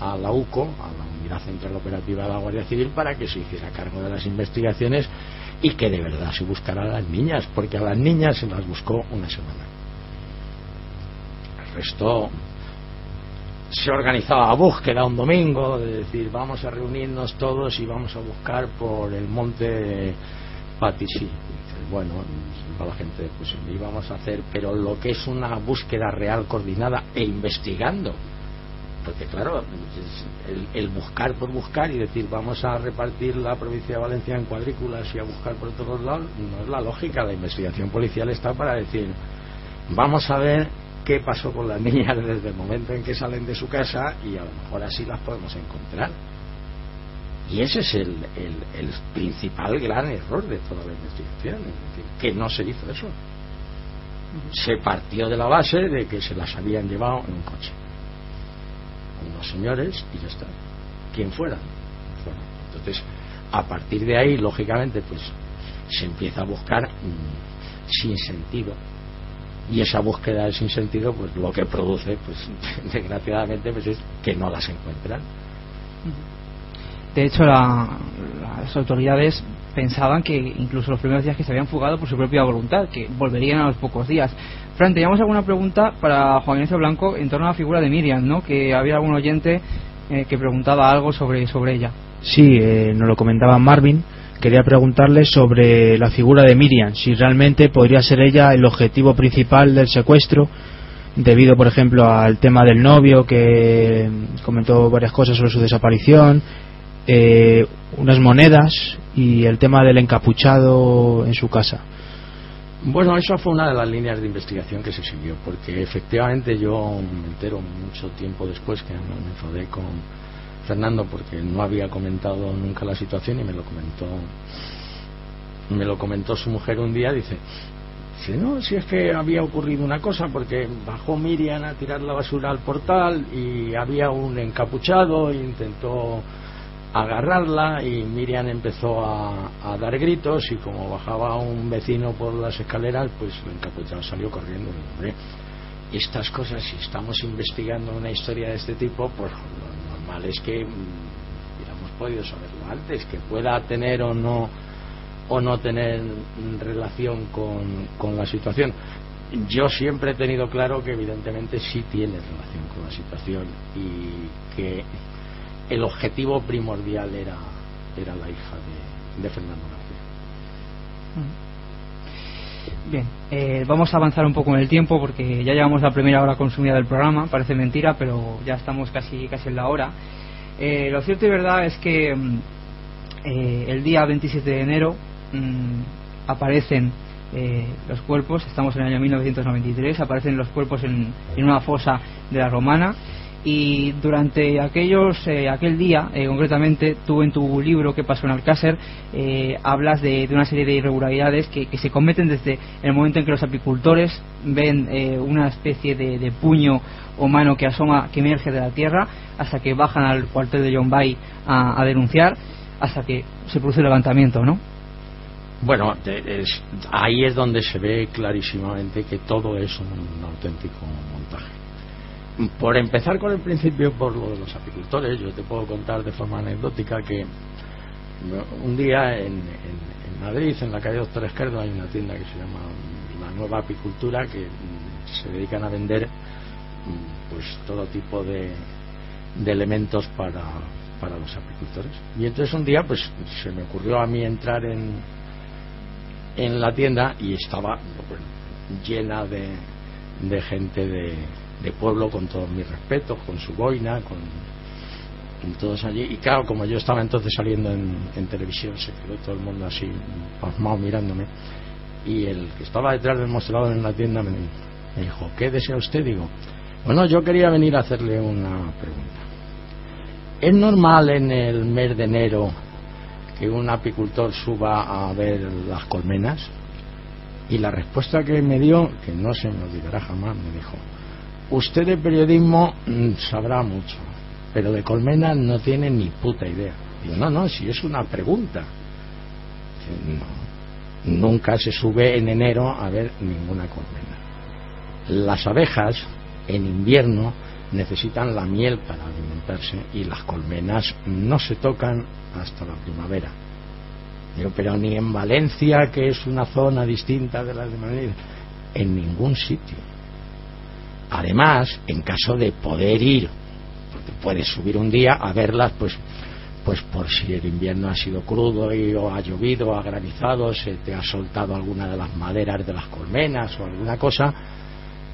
a la UCO, a la Unidad Central Operativa de la Guardia Civil, para que se hiciera cargo de las investigaciones y que de verdad se buscara a las niñas, porque a las niñas se las buscó una semana. El resto se organizaba la búsqueda un domingo, de decir, vamos a reunirnos todos y vamos a buscar por el monte Patisí. Bueno, a la gente, pues íbamos a hacer, pero lo que es una búsqueda real, coordinada e investigando, porque claro, el buscar por buscar y decir vamos a repartir la provincia de Valencia en cuadrículas y a buscar por todos lados, no es la lógica. La investigación policial está para decir, vamos a ver qué pasó con las niñas desde el momento en que salen de su casa, y a lo mejor así las podemos encontrar. Y ese es el principal gran error de toda la investigación, es decir, que no se hizo eso. Se partió de la base de que se las habían llevado en un coche unos señores y ya está, quien fuera. Entonces, a partir de ahí, lógicamente, pues se empieza a buscar sin sentido, y esa búsqueda de sin sentido, pues lo que produce, pues desgraciadamente, pues es que no las encuentran. De hecho, las autoridades pensaban que incluso los primeros días que se habían fugado por su propia voluntad, que volverían a los pocos días. Fran, teníamos alguna pregunta para Juan Ignacio Blanco en torno a la figura de Miriam, ¿no? Que había algún oyente que preguntaba algo sobre ella. Sí, nos lo comentaba Marvin. Quería preguntarle sobre la figura de Miriam, si realmente podría ser ella el objetivo principal del secuestro, debido, por ejemplo, al tema del novio, que comentó varias cosas sobre su desaparición, unas monedas y el tema del encapuchado en su casa. Bueno, eso fue una de las líneas de investigación que se siguió, porque efectivamente yo me entero mucho tiempo después, que me enfadé con Fernando porque no había comentado nunca la situación, y me lo comentó su mujer un día. Dice, no, si es que había ocurrido una cosa, porque bajó Miriam a tirar la basura al portal y había un encapuchado e intentó agarrarla, y Miriam empezó a dar gritos, y como bajaba un vecino por las escaleras, pues el encapuchado salió corriendo. Hombre, estas cosas, si estamos investigando una historia de este tipo, pues lo normal es que hubiéramos podido saberlo antes, que pueda tener o no tener relación con la situación. Yo siempre he tenido claro que evidentemente sí tiene relación con la situación, y que el objetivo primordial era la hija de Fernando García. Bien, vamos a avanzar un poco en el tiempo, porque ya llevamos la primera hora consumida del programa. Parece mentira, pero ya estamos casi en la hora. Lo cierto y verdad es que el día 27 de enero aparecen los cuerpos. Estamos en el año 1993. Aparecen los cuerpos en una fosa de la Romana. Y durante aquel día, concretamente, tú en tu libro ¿Qué pasó en Alcácer? Hablas de una serie de irregularidades que se cometen desde el momento en que los apicultores ven una especie de puño o mano que asoma, que emerge de la tierra, hasta que bajan al cuartel de John Bay a denunciar, hasta que se produce el levantamiento, ¿no? Bueno, ahí es donde se ve clarísimamente que todo es un auténtico montaje. Por empezar con el principio, por lo de los apicultores, yo te puedo contar de forma anecdótica que un día en Madrid, en la calle Doctor Esquerdo, hay una tienda que se llama La Nueva Apicultura, que se dedican a vender pues todo tipo de elementos para los apicultores. Y entonces un día pues se me ocurrió a mí entrar en la tienda, y estaba llena de gente de pueblo, con todos mis respetos, con su boina, con todos allí. Y claro, como yo estaba entonces saliendo en televisión, se quedó todo el mundo así pasmado mirándome, y el que estaba detrás del mostrador en la tienda me dijo, ¿qué desea usted? Digo, bueno, yo quería venir a hacerle una pregunta. ¿Es normal en el mes de enero que un apicultor suba a ver las colmenas? Y la respuesta que me dio, que no se me olvidará jamás, me dijo, usted de periodismo sabrá mucho, pero de colmenas no tiene ni puta idea. Digo, no, si es una pregunta. No, nunca se sube en enero a ver ninguna colmena. Las abejas en invierno necesitan la miel para alimentarse, y las colmenas no se tocan hasta la primavera. Digo, pero ni en Valencia, que es una zona distinta de las de Madrid, en ningún sitio. Además, en caso de poder ir, porque puedes subir un día a verlas, pues por si el invierno ha sido crudo o ha llovido o ha granizado, se te ha soltado alguna de las maderas de las colmenas o alguna cosa.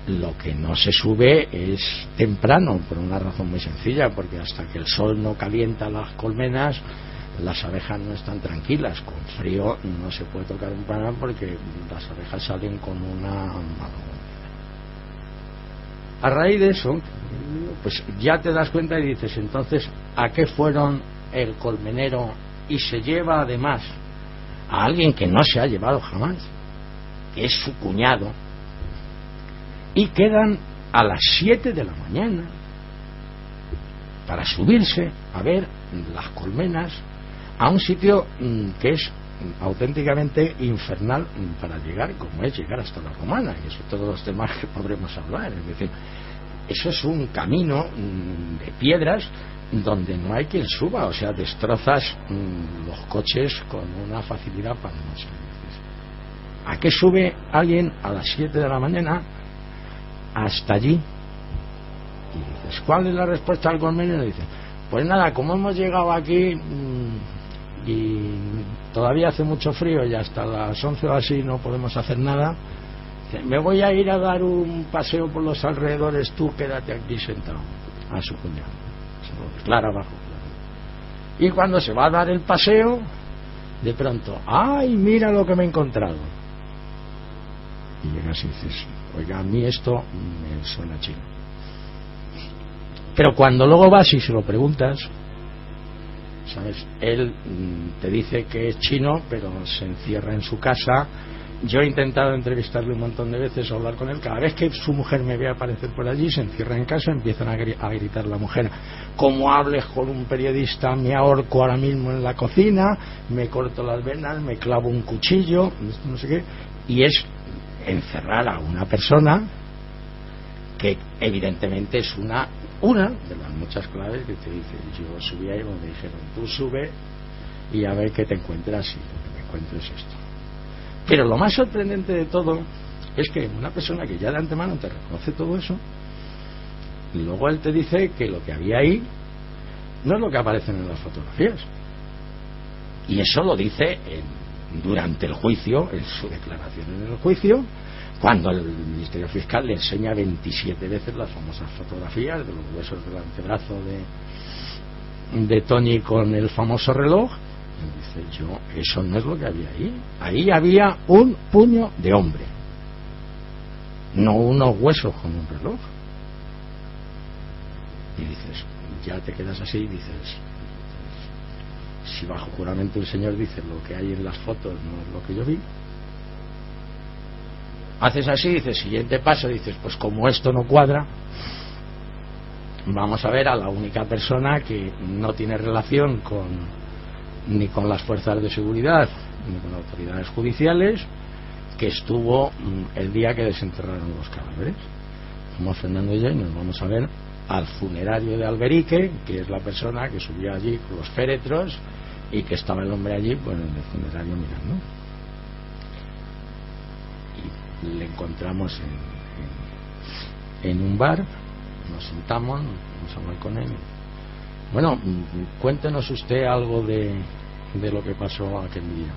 Lo que no se sube es temprano, por una razón muy sencilla, porque hasta que el sol no calienta las colmenas, las abejas no están tranquilas. Con frío no se puede tocar un panal, porque las abejas salen con una... A raíz de eso, pues ya te das cuenta y dices, entonces, ¿a qué fueron el colmenero y se lleva además a alguien que no se ha llevado jamás, que es su cuñado, y quedan a las 7 de la mañana para subirse a ver las colmenas a un sitio que es auténticamente infernal para llegar, como es llegar hasta la Romana, y eso todos los temas que podremos hablar. Es decir, eso es un camino de piedras donde no hay quien suba, o sea, destrozas los coches con una facilidad pasmosa. ¿A qué sube alguien a las 7 de la mañana hasta allí? Y dices, ¿cuál es la respuesta al colmenero? Dice, pues nada, como hemos llegado aquí y todavía hace mucho frío y hasta las 11 o así no podemos hacer nada, me voy a ir a dar un paseo por los alrededores, tú quédate aquí sentado. A su cuñado, claro, abajo. Y cuando se va a dar el paseo, de pronto, ¡ay, mira lo que me he encontrado! Y llegas y dices, oiga, a mí esto me suena chino. Pero cuando luego vas y se lo preguntas, ¿sabes? Él te dice que es chino, pero se encierra en su casa. Yo he intentado entrevistarle un montón de veces, hablar con él. Cada vez que su mujer me ve aparecer por allí, se encierra en casa, empiezan a gritar la mujer, como hables con un periodista, me ahorco ahora mismo en la cocina, me corto las venas, me clavo un cuchillo, no sé qué. Y es encerrar a una persona que evidentemente es una de las muchas claves que te dice. Yo subí ahí donde dijeron, tú sube y a ver qué te encuentras, y lo que me encuentro es esto. Pero lo más sorprendente de todo es que una persona que ya de antemano te reconoce todo eso, y luego él te dice que lo que había ahí no es lo que aparece en las fotografías. Y eso lo dice durante el juicio, en su declaración en el juicio, cuando el Ministerio Fiscal le enseña 27 veces las famosas fotografías de los huesos del antebrazo de Toñi con el famoso reloj. Y dice, eso no es lo que había ahí. Ahí había un puño de hombre, no unos huesos con un reloj. Y dices, ya te quedas así y dices, si bajo juramento el señor dice lo que hay en las fotos no es lo que yo vi. Haces así, dices, siguiente paso, dices, pues como esto no cuadra, vamos a ver a la única persona que no tiene relación ni con las fuerzas de seguridad ni con autoridades judiciales, que estuvo el día que desenterraron los cadáveres. Como Fernando y yo, y nos vamos a ver al funerario de Alberique, que es la persona que subió allí con los féretros y que estaba el hombre allí, pues en el funerario mirando. Y le encontramos en un bar, nos sentamos, vamos a hablar con él. Bueno, cuéntenos usted algo de lo que pasó aquel día.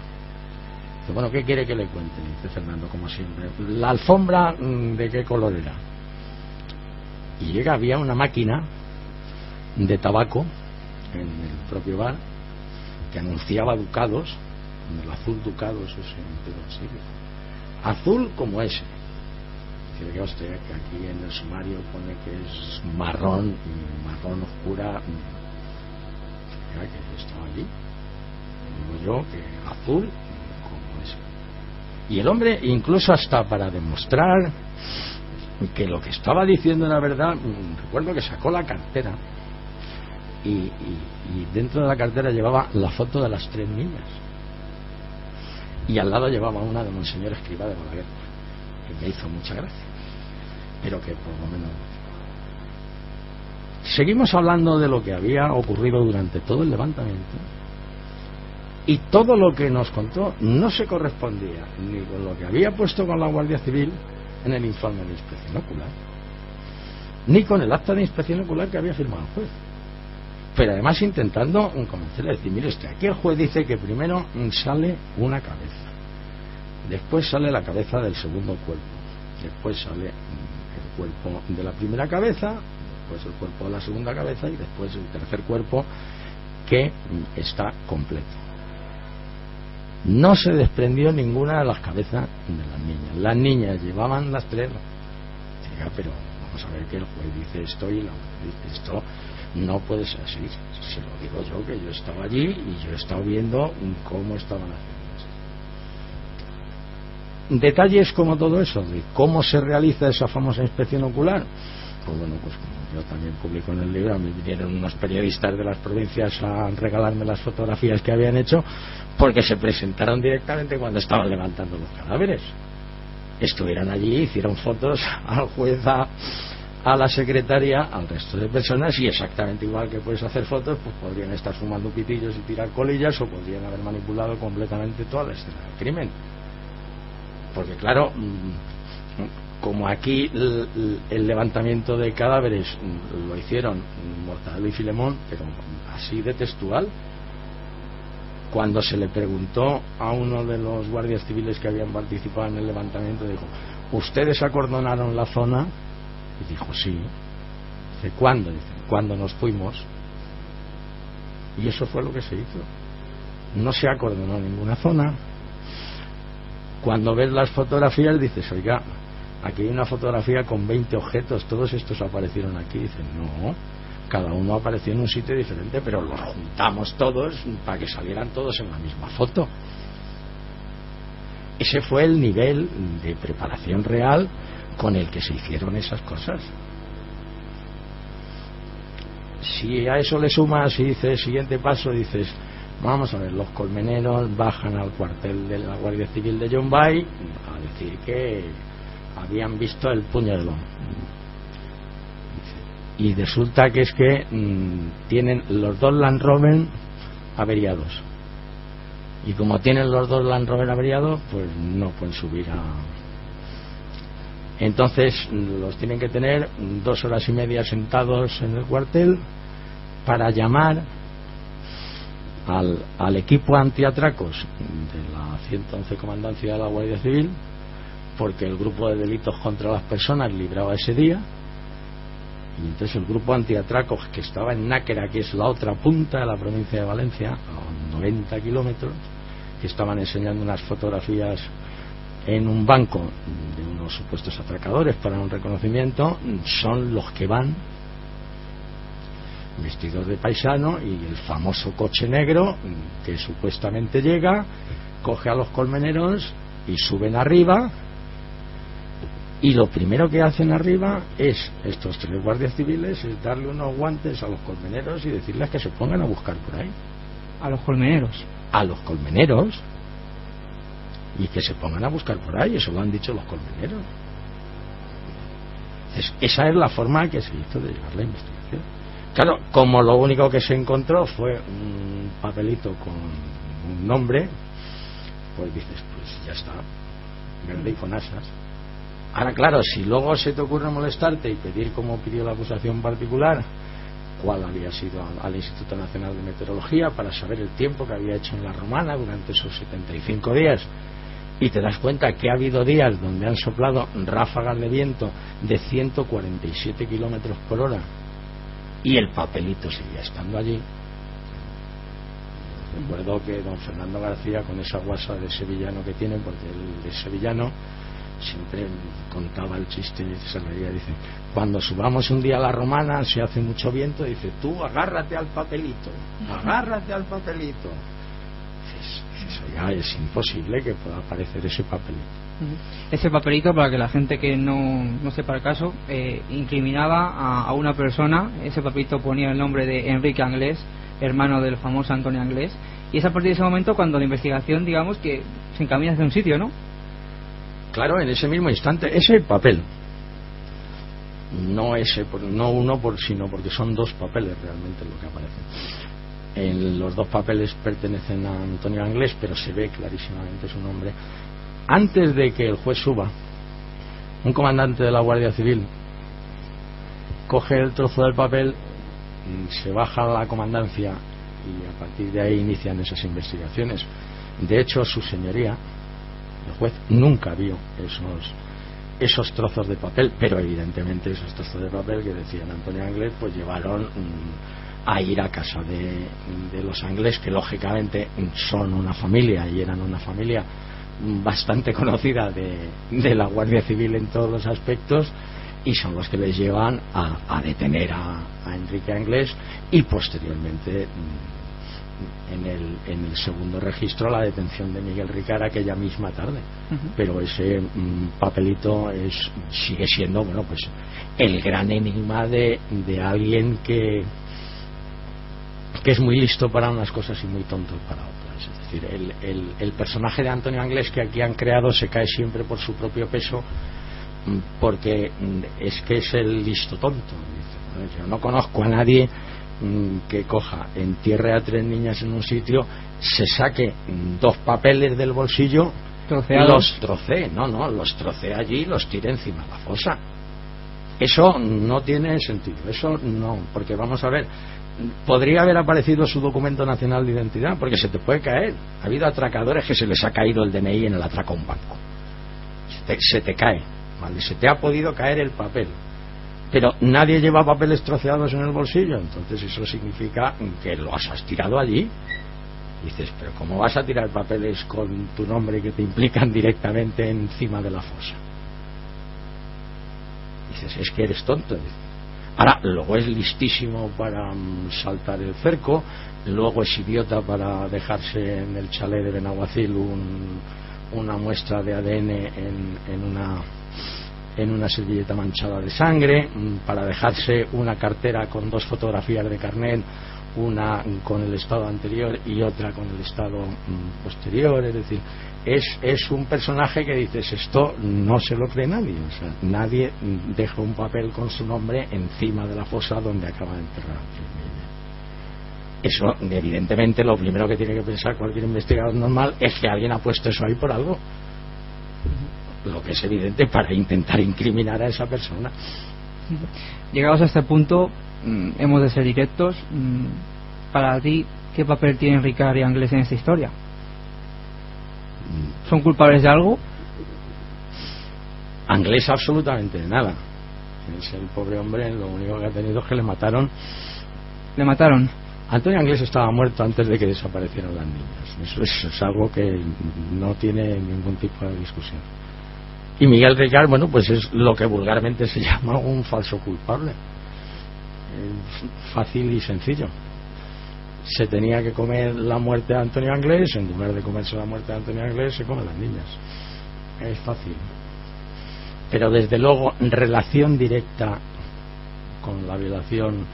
Dice, bueno, ¿qué quiere que le cuente? Dice Fernando, como siempre. La alfombra, ¿de qué color era? Y había una máquina de tabaco en el propio bar que anunciaba ducados, el azul ducados, ese entero así, azul como ese. Dice que usted que aquí en el sumario pone que es marrón oscura. Que estaba allí, digo yo que azul como ese. Y el hombre, incluso hasta para demostrar que lo que estaba diciendo era verdad, recuerdo que sacó la cartera y dentro de la cartera llevaba la foto de las 3 niñas y al lado llevaba una de Monseñor Escrivá de Balaguer, que me hizo mucha gracia, pero que por lo menos. Seguimos hablando de lo que había ocurrido durante todo el levantamiento, y todo lo que nos contó no se correspondía ni con lo que había puesto con la Guardia Civil en el informe de inspección ocular, ni con el acta de inspección ocular que había firmado el juez. Pero además intentando convencerle, decir, mire usted, aquí el juez dice que primero sale una cabeza, después sale la cabeza del segundo cuerpo, después sale el cuerpo de la primera cabeza, después el cuerpo de la segunda cabeza y después el tercer cuerpo, que está completo. No se desprendió ninguna de las cabezas de las niñas. Las niñas llevaban las 3. Pero vamos a ver que el juez dice esto y la juez dice esto. No puede ser así, se lo digo yo, que yo estaba allí y yo he estado viendo cómo estaban haciendo esto. Detalles como todo eso, de cómo se realiza esa famosa inspección ocular. Pues bueno, pues como yo también publico en el libro, a mí vinieron unos periodistas de las provincias a regalarme las fotografías que habían hecho, porque se presentaron directamente cuando estaban levantando los cadáveres. Estuvieron allí, hicieron fotos al juez, a la secretaria, al resto de personas, y exactamente igual que puedes hacer fotos, pues podrían estar fumando pitillos y tirar colillas, o podrían haber manipulado completamente toda la escena del crimen. Porque claro, como aquí el levantamiento de cadáveres lo hicieron Mortadelo y Filemón, pero así de textual, cuando se le preguntó a uno de los guardias civiles que habían participado en el levantamiento, dijo: ¿ustedes acordonaron la zona? Y dijo: sí. Dice: ¿cuándo? Dice: cuando nos fuimos. Y eso fue lo que se hizo. No se acordonó ninguna zona. Cuando ves las fotografías dices: oiga, aquí hay una fotografía con 20 objetos, todos estos aparecieron aquí. Dicen: no, cada uno apareció en un sitio diferente, pero los juntamos todos para que salieran todos en la misma foto. Ese fue el nivel de preparación real con el que se hicieron esas cosas. Si a eso le sumas y dices, siguiente paso, dices: vamos a ver, los colmeneros bajan al cuartel de la Guardia Civil de Llombai a decir que habían visto el puñalón, y resulta que es que tienen los dos Land Rover averiados, y como tienen los dos Land Rover averiados, pues no pueden subir entonces los tienen que tener 2 horas y media sentados en el cuartel para llamar al equipo antiatracos de la 111 Comandancia de la Guardia Civil, porque el grupo de delitos contra las personas libraba ese día, y entonces el grupo antiatracos, que estaba en Náquera, que es la otra punta de la provincia de Valencia, a 90 kilómetros, que estaban enseñando unas fotografías en un banco de unos supuestos atracadores para un reconocimiento, son los que van vestidos de paisano, y el famoso coche negro que supuestamente llega, coge a los colmeneros y suben arriba, y lo primero que hacen arriba es, estos 3 guardias civiles, es darle unos guantes a los colmeneros y decirles que se pongan a buscar por ahí. A los colmeneros. A los colmeneros. Y que se pongan a buscar por ahí, eso lo han dicho los colmeneros. Esa es la forma que se hizo de llevar la investigación. Claro, como lo único que se encontró fue un papelito con un nombre, pues dices: pues ya está, verde y con asas. Ahora claro, si luego se te ocurre molestarte y pedir, como pidió la acusación particular, cuál había sido al Instituto Nacional de Meteorología para saber el tiempo que había hecho en la Romana durante esos 75 días, y te das cuenta que ha habido días donde han soplado ráfagas de viento de 147 kilómetros por hora y el papelito seguía estando allí. Recuerdo que don Fernando García, con esa guasa de sevillano que tiene, porque él es sevillano, siempre contaba el chiste y se reía, dice: cuando subamos un día a la Romana, si hace mucho viento, dice: tú agárrate al papelito, agárrate al papelito. Eso ya es imposible que pueda aparecer ese papelito. Ese papelito, para que la gente que no sepa el caso, incriminaba a una persona. Ese papelito ponía el nombre de Enrique Anglés, hermano del famoso Antonio Anglés, y es a partir de ese momento cuando la investigación, digamos, que se encamina hacia un sitio, ¿no? Claro, en ese mismo instante, ese papel, no uno sino porque son 2 papeles realmente lo que aparecen. Los 2 papeles pertenecen a Antonio Anglés, pero se ve clarísimamente su nombre. Antes de que el juez suba, un comandante de la Guardia Civil coge el trozo del papel, se baja a la comandancia y a partir de ahí inician esas investigaciones. De hecho, su señoría, el juez, nunca vio esos trozos de papel, pero evidentemente esos trozos de papel que decían Antonio Anglés, pues llevaron a ir a casa de los Anglés, que lógicamente son una familia y eran una familia bastante conocida de la Guardia Civil en todos los aspectos, y son los que les llevan a detener a Enrique Anglés y posteriormente en el segundo registro la detención de Miguel Ricard aquella misma tarde. Pero ese papelito sigue siendo, bueno, pues el gran enigma de alguien que es muy listo para unas cosas y muy tonto para otras. Es decir, el personaje de Antonio Anglés que aquí han creado se cae siempre por su propio peso, porque es que es el listo tonto. Yo no conozco a nadie que coja, entierre a 3 niñas en un sitio, se saque 2 papeles del bolsillo, los trocee, los trocee allí y los tire encima de la fosa. Eso no tiene sentido, eso no, porque vamos a ver, podría haber aparecido su documento nacional de identidad, porque se te puede caer. Ha habido atracadores que se les ha caído el DNI en el atraco a un banco, se te cae, ¿vale? Se te ha podido caer el papel, pero nadie lleva papeles troceados en el bolsillo, entonces eso significa que los has tirado allí. Dices, pero ¿cómo vas a tirar papeles con tu nombre que te implican directamente encima de la fosa? Dices, es que eres tonto. Ahora, luego es listísimo para saltar el cerco, luego es idiota para dejarse en el chalet de Benaguacil una muestra de ADN en una servilleta manchada de sangre, para dejarse una cartera con 2 fotografías de carnet, una con el estado anterior y otra con el estado posterior. Es decir, es un personaje que dices, esto no se lo cree nadie. O sea, nadie deja un papel con su nombre encima de la fosa donde acaba de enterrar a 3 niños. Eso, evidentemente, lo primero que tiene que pensar cualquier investigador normal es que alguien ha puesto eso ahí por algo, lo que es evidente, para intentar incriminar a esa persona. Llegados a este punto, hemos de ser directos. Para ti, ¿qué papel tienen Ricard y Anglés en esta historia? ¿Son culpables de algo? Anglés absolutamente de nada. Es el pobre hombre, lo único que ha tenido es que le mataron. ¿Le mataron? Antonio Anglés estaba muerto antes de que desaparecieran las niñas. Eso es algo que no tiene ningún tipo de discusión. Y Miguel Ricard, bueno, pues es lo que vulgarmente se llama un falso culpable. Fácil y sencillo. Se tenía que comer la muerte de Antonio Anglés, en lugar de comerse la muerte de Antonio Anglés se comen las niñas. Es fácil. Pero desde luego, relación directa con la violación,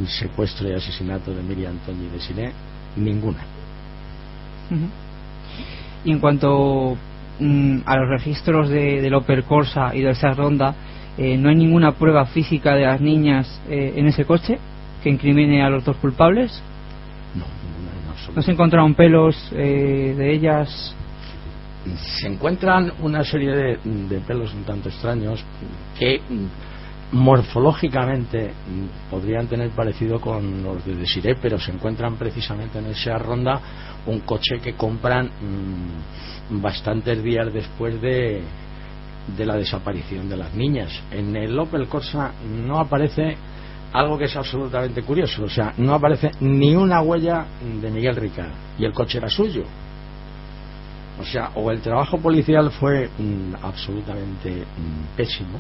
secuestro y asesinato de Miriam Toñi y de Siné, ninguna. Y en cuanto a los registros del Opel Corsa y del Seat Ronda, ¿no hay ninguna prueba física de las niñas en ese coche que incrimine a los 2 culpables? No, ninguna en absoluto. ¿No se encontraron pelos de ellas? Se encuentran una serie de pelos un tanto extraños que morfológicamente podrían tener parecido con los de Desiré, pero se encuentran precisamente en el Seat Ronda, un coche que compran bastantes días después de la desaparición de las niñas. En el Opel Corsa no aparece algo que es absolutamente curioso, o sea, no aparece ni una huella de Miguel Ricard, y el coche era suyo. O sea, o el trabajo policial fue absolutamente pésimo,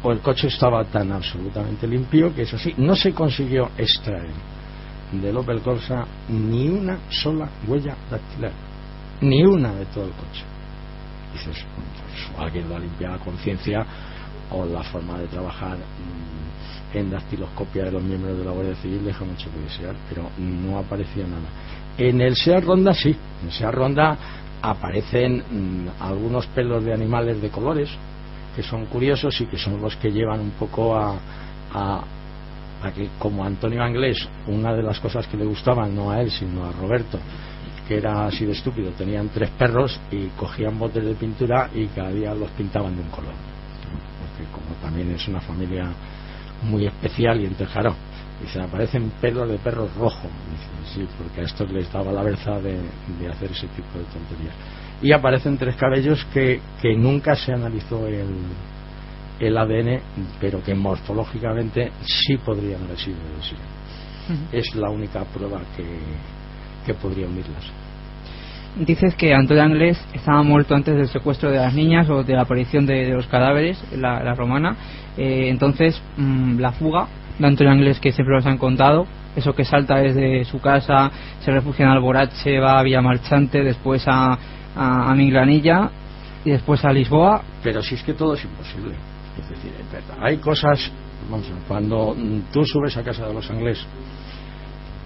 o el coche estaba tan absolutamente limpio que, eso sí, no se consiguió extraer del Opel Corsa ni una sola huella dactilar, ni una de todo el coche. Dices, pues, alguien lo ha limpiado a conciencia, o la forma de trabajar en dactiloscopia de los miembros de la Guardia Civil deja mucho que desear, pero no aparecía nada. En el Seat Ronda sí, en el Seat Ronda aparecen algunos pelos de animales de colores que son curiosos y que son los que llevan un poco a que, como Antonio Anglés, una de las cosas que le gustaban, no a él sino a Roberto, que era así de estúpido, tenían 3 perros y cogían botes de pintura y cada día los pintaban de un color, porque como también es una familia muy especial, y entonces claro, dice, aparecen pelos de perros rojos. Dice, sí, porque a estos les daba la berza de hacer ese tipo de tonterías. Y aparecen 3 cabellos que nunca se analizó el ADN, pero que morfológicamente sí podrían haber sido de Desiré. Es la única prueba que podría unirlas. dices que Antonio Anglés estaba muerto antes del secuestro de las niñas o de la aparición de los cadáveres, la romana. Entonces, la fuga de Antonio Anglés, que siempre nos han contado, eso que salta desde su casa, se refugia en Alborache, va a Villamarchante, después a Minglanilla y después a Lisboa. Pero si es que todo es imposible. Es decir, hay cosas, vamos a ver, cuando tú subes a casa de los Anglés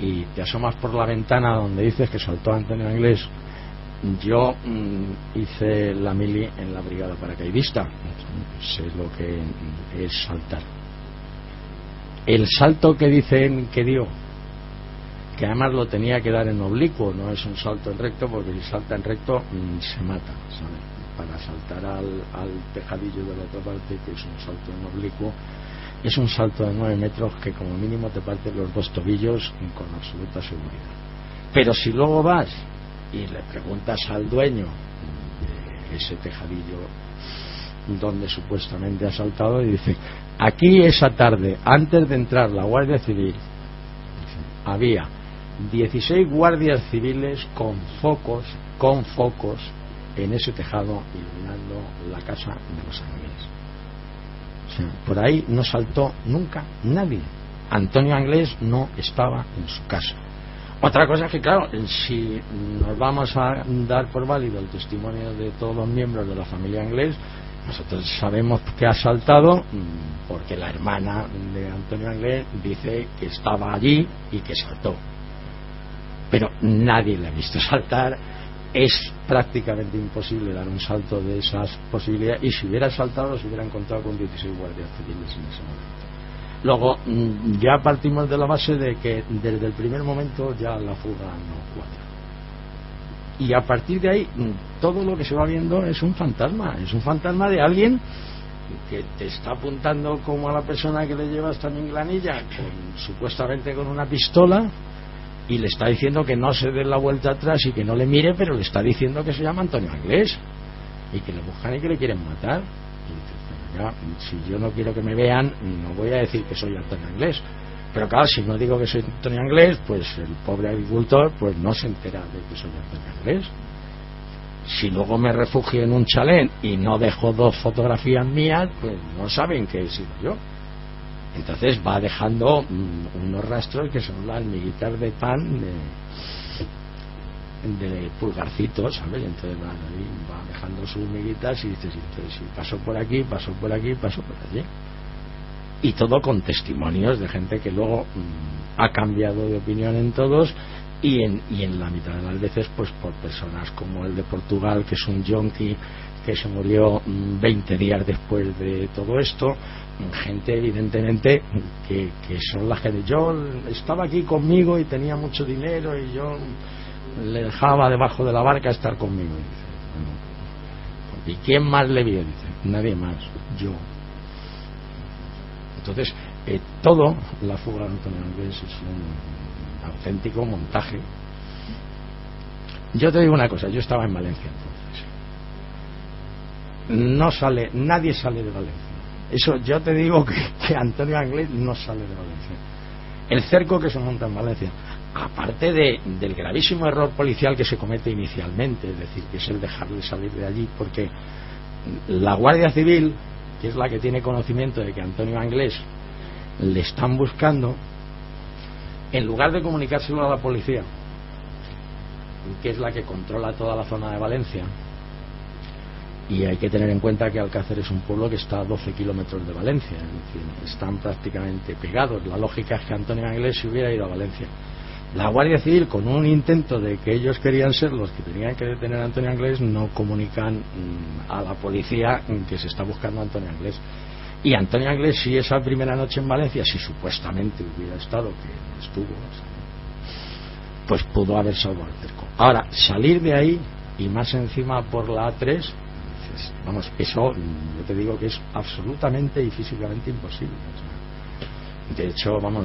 y te asomas por la ventana donde dices que saltó Antonio Anglés, yo hice la mili en la brigada paracaidista, sé lo que es saltar. El salto que dicen que dio, que además lo tenía que dar en oblicuo, no es un salto en recto, porque si salta en recto se mata, ¿sabes? Para saltar al tejadillo de la otra parte, que es un salto en oblicuo, es un salto de 9 metros que como mínimo te parten los 2 tobillos con absoluta seguridad. Pero si luego vas y le preguntas al dueño de ese tejadillo donde supuestamente ha saltado, y dice: aquí esa tarde, antes de entrar la Guardia Civil, había 16 guardias civiles con focos en ese tejado iluminando la casa de los Anglés. O sea, por ahí no saltó nunca nadie. Antonio Anglés no estaba en su casa. Otra cosa es que, claro, si nos vamos a dar por válido el testimonio de todos los miembros de la familia Anglés, nosotros sabemos que ha saltado porque la hermana de Antonio Anglés dice que estaba allí y que saltó. Pero nadie le ha visto saltar. Es prácticamente imposible dar un salto de esas posibilidades, y si hubiera saltado se hubiera encontrado con 16 guardias civiles en ese momento. Luego ya partimos de la base de que desde el primer momento ya la fuga no cuadra, y a partir de ahí todo lo que se va viendo es un fantasma de alguien que te está apuntando como a la persona que le lleva hasta Minglanilla supuestamente con una pistola, y le está diciendo que no se dé la vuelta atrás y que no le mire, pero le está diciendo que se llama Antonio Anglés y que le buscan y que le quieren matar. Y dices, bueno, ya, si yo no quiero que me vean, no voy a decir que soy Antonio Anglés. Pero claro, si no digo que soy Antonio Anglés, pues el pobre agricultor pues no se entera de que soy Antonio Anglés. Si luego me refugio en un chalet y no dejo 2 fotografías mías, pues no saben que he sido yo. Entonces va dejando unos rastros que son las miguitas de pan de pulgarcitos, ¿sabes? Entonces va dejando sus miguitas y dices, entonces, si paso por aquí, paso por aquí, paso por allí. Y todo con testimonios de gente que luego ha cambiado de opinión en todos, y en la mitad de las veces pues por personas como el de Portugal, que es un yonki que se murió 20 días después de todo esto. Gente evidentemente que son la gente. Yo estaba aquí conmigo y tenía mucho dinero y yo le dejaba debajo de la barca estar conmigo. Y dice, bueno, ¿y quién más le vio? Dice, nadie más, yo. Entonces todo la fuga de Antonio Anglés es un auténtico montaje. Yo te digo una cosa, yo estaba en Valencia entonces, nadie sale de Valencia. Eso yo te digo que Antonio Anglés no sale de Valencia. El cerco que se monta en Valencia, aparte del gravísimo error policial que se comete inicialmente, es decir, que es el dejarle salir de allí, porque la Guardia Civil, que es la que tiene conocimiento de que Antonio Anglés le están buscando, en lugar de comunicárselo a la policía, que es la que controla toda la zona de Valencia, y hay que tener en cuenta que Alcácer es un pueblo que está a 12 kilómetros de Valencia, es decir, están prácticamente pegados. La lógica es que Antonio Anglés se hubiera ido a Valencia. La Guardia Civil, con un intento de que ellos querían ser los que tenían que detener a Antonio Anglés, no comunican a la policía que se está buscando a Antonio Anglés. Y Antonio Anglés, si esa primera noche en Valencia, si supuestamente hubiera estado, que no estuvo, pues pudo haber salvado el cerco. Ahora, salir de ahí, y más encima por la A3, vamos, eso yo te digo que es absolutamente y físicamente imposible. O sea, de hecho, vamos,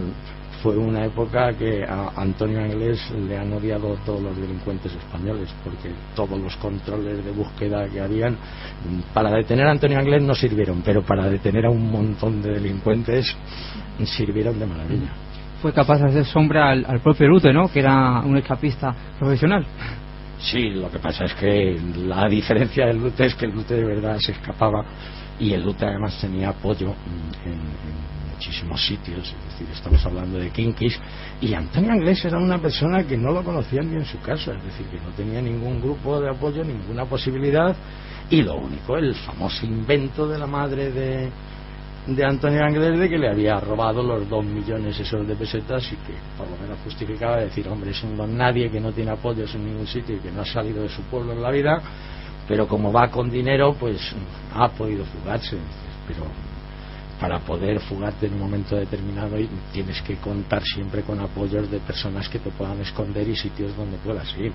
fue una época que a Antonio Anglés le han odiado todos los delincuentes españoles, porque todos los controles de búsqueda que habían para detener a Antonio Anglés no sirvieron, pero para detener a un montón de delincuentes sirvieron de maravilla. Fue capaz de hacer sombra al propio Lute, ¿no? Que era un escapista profesional. Sí, lo que pasa es que la diferencia del Lute es que el Lute de verdad se escapaba, y el Lute además tenía apoyo en muchísimos sitios. Es decir, estamos hablando de kinkis, y Antonio Anglés era una persona que no lo conocían ni en su casa, es decir, que no tenía ningún grupo de apoyo, ninguna posibilidad, y lo único, el famoso invento de la madre de Antonio Anglés, de que le había robado los 2 millones esos de pesetas, y que por lo menos justificaba decir, hombre, es un don nadie que no tiene apoyos en ningún sitio y que no ha salido de su pueblo en la vida, pero como va con dinero, pues ha podido fugarse. Pero para poder fugarte en un momento determinado tienes que contar siempre con apoyos de personas que te puedan esconder y sitios donde puedas ir.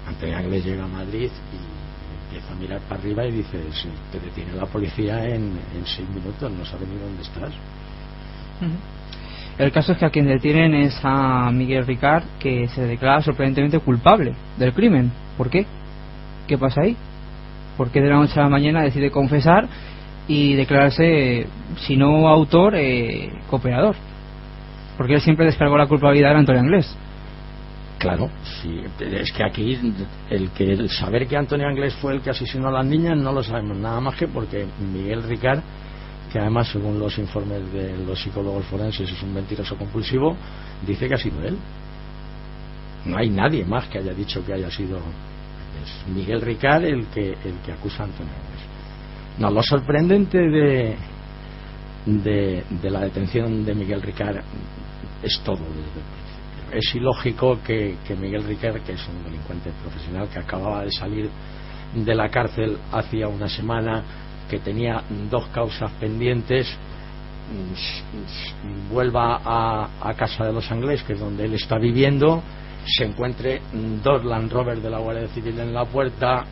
Antonio Anglés llega a Madrid y empieza a mirar para arriba y dice, sí, te detiene la policía en 6 minutos, no sabe ni dónde estás. El caso es que a quien detienen es a Miguel Ricard, que se declara sorprendentemente culpable del crimen. ¿Por qué? ¿Qué pasa ahí? ¿Por qué de la noche a la mañana decide confesar y declararse, si no autor, cooperador? Porque él siempre descargó la culpabilidad a Antonio Anglés. Claro, sí, es que aquí el saber que Antonio Anglés fue el que asesinó a las niñas no lo sabemos nada más que porque Miguel Ricard, que además según los informes de los psicólogos forenses es un mentiroso compulsivo, dice que ha sido él. No hay nadie más que haya dicho que haya sido. Es Miguel Ricard el que acusa a Antonio Anglés. No, lo sorprendente de la detención de Miguel Ricard es todo desde el principio. Es ilógico que Miguel Ricard, que es un delincuente profesional que acababa de salir de la cárcel hacía una semana, que tenía 2 causas pendientes, vuelva a casa de los Anglés, que es donde él está viviendo, se encuentre 2 Land Rover de la Guardia Civil en la puerta,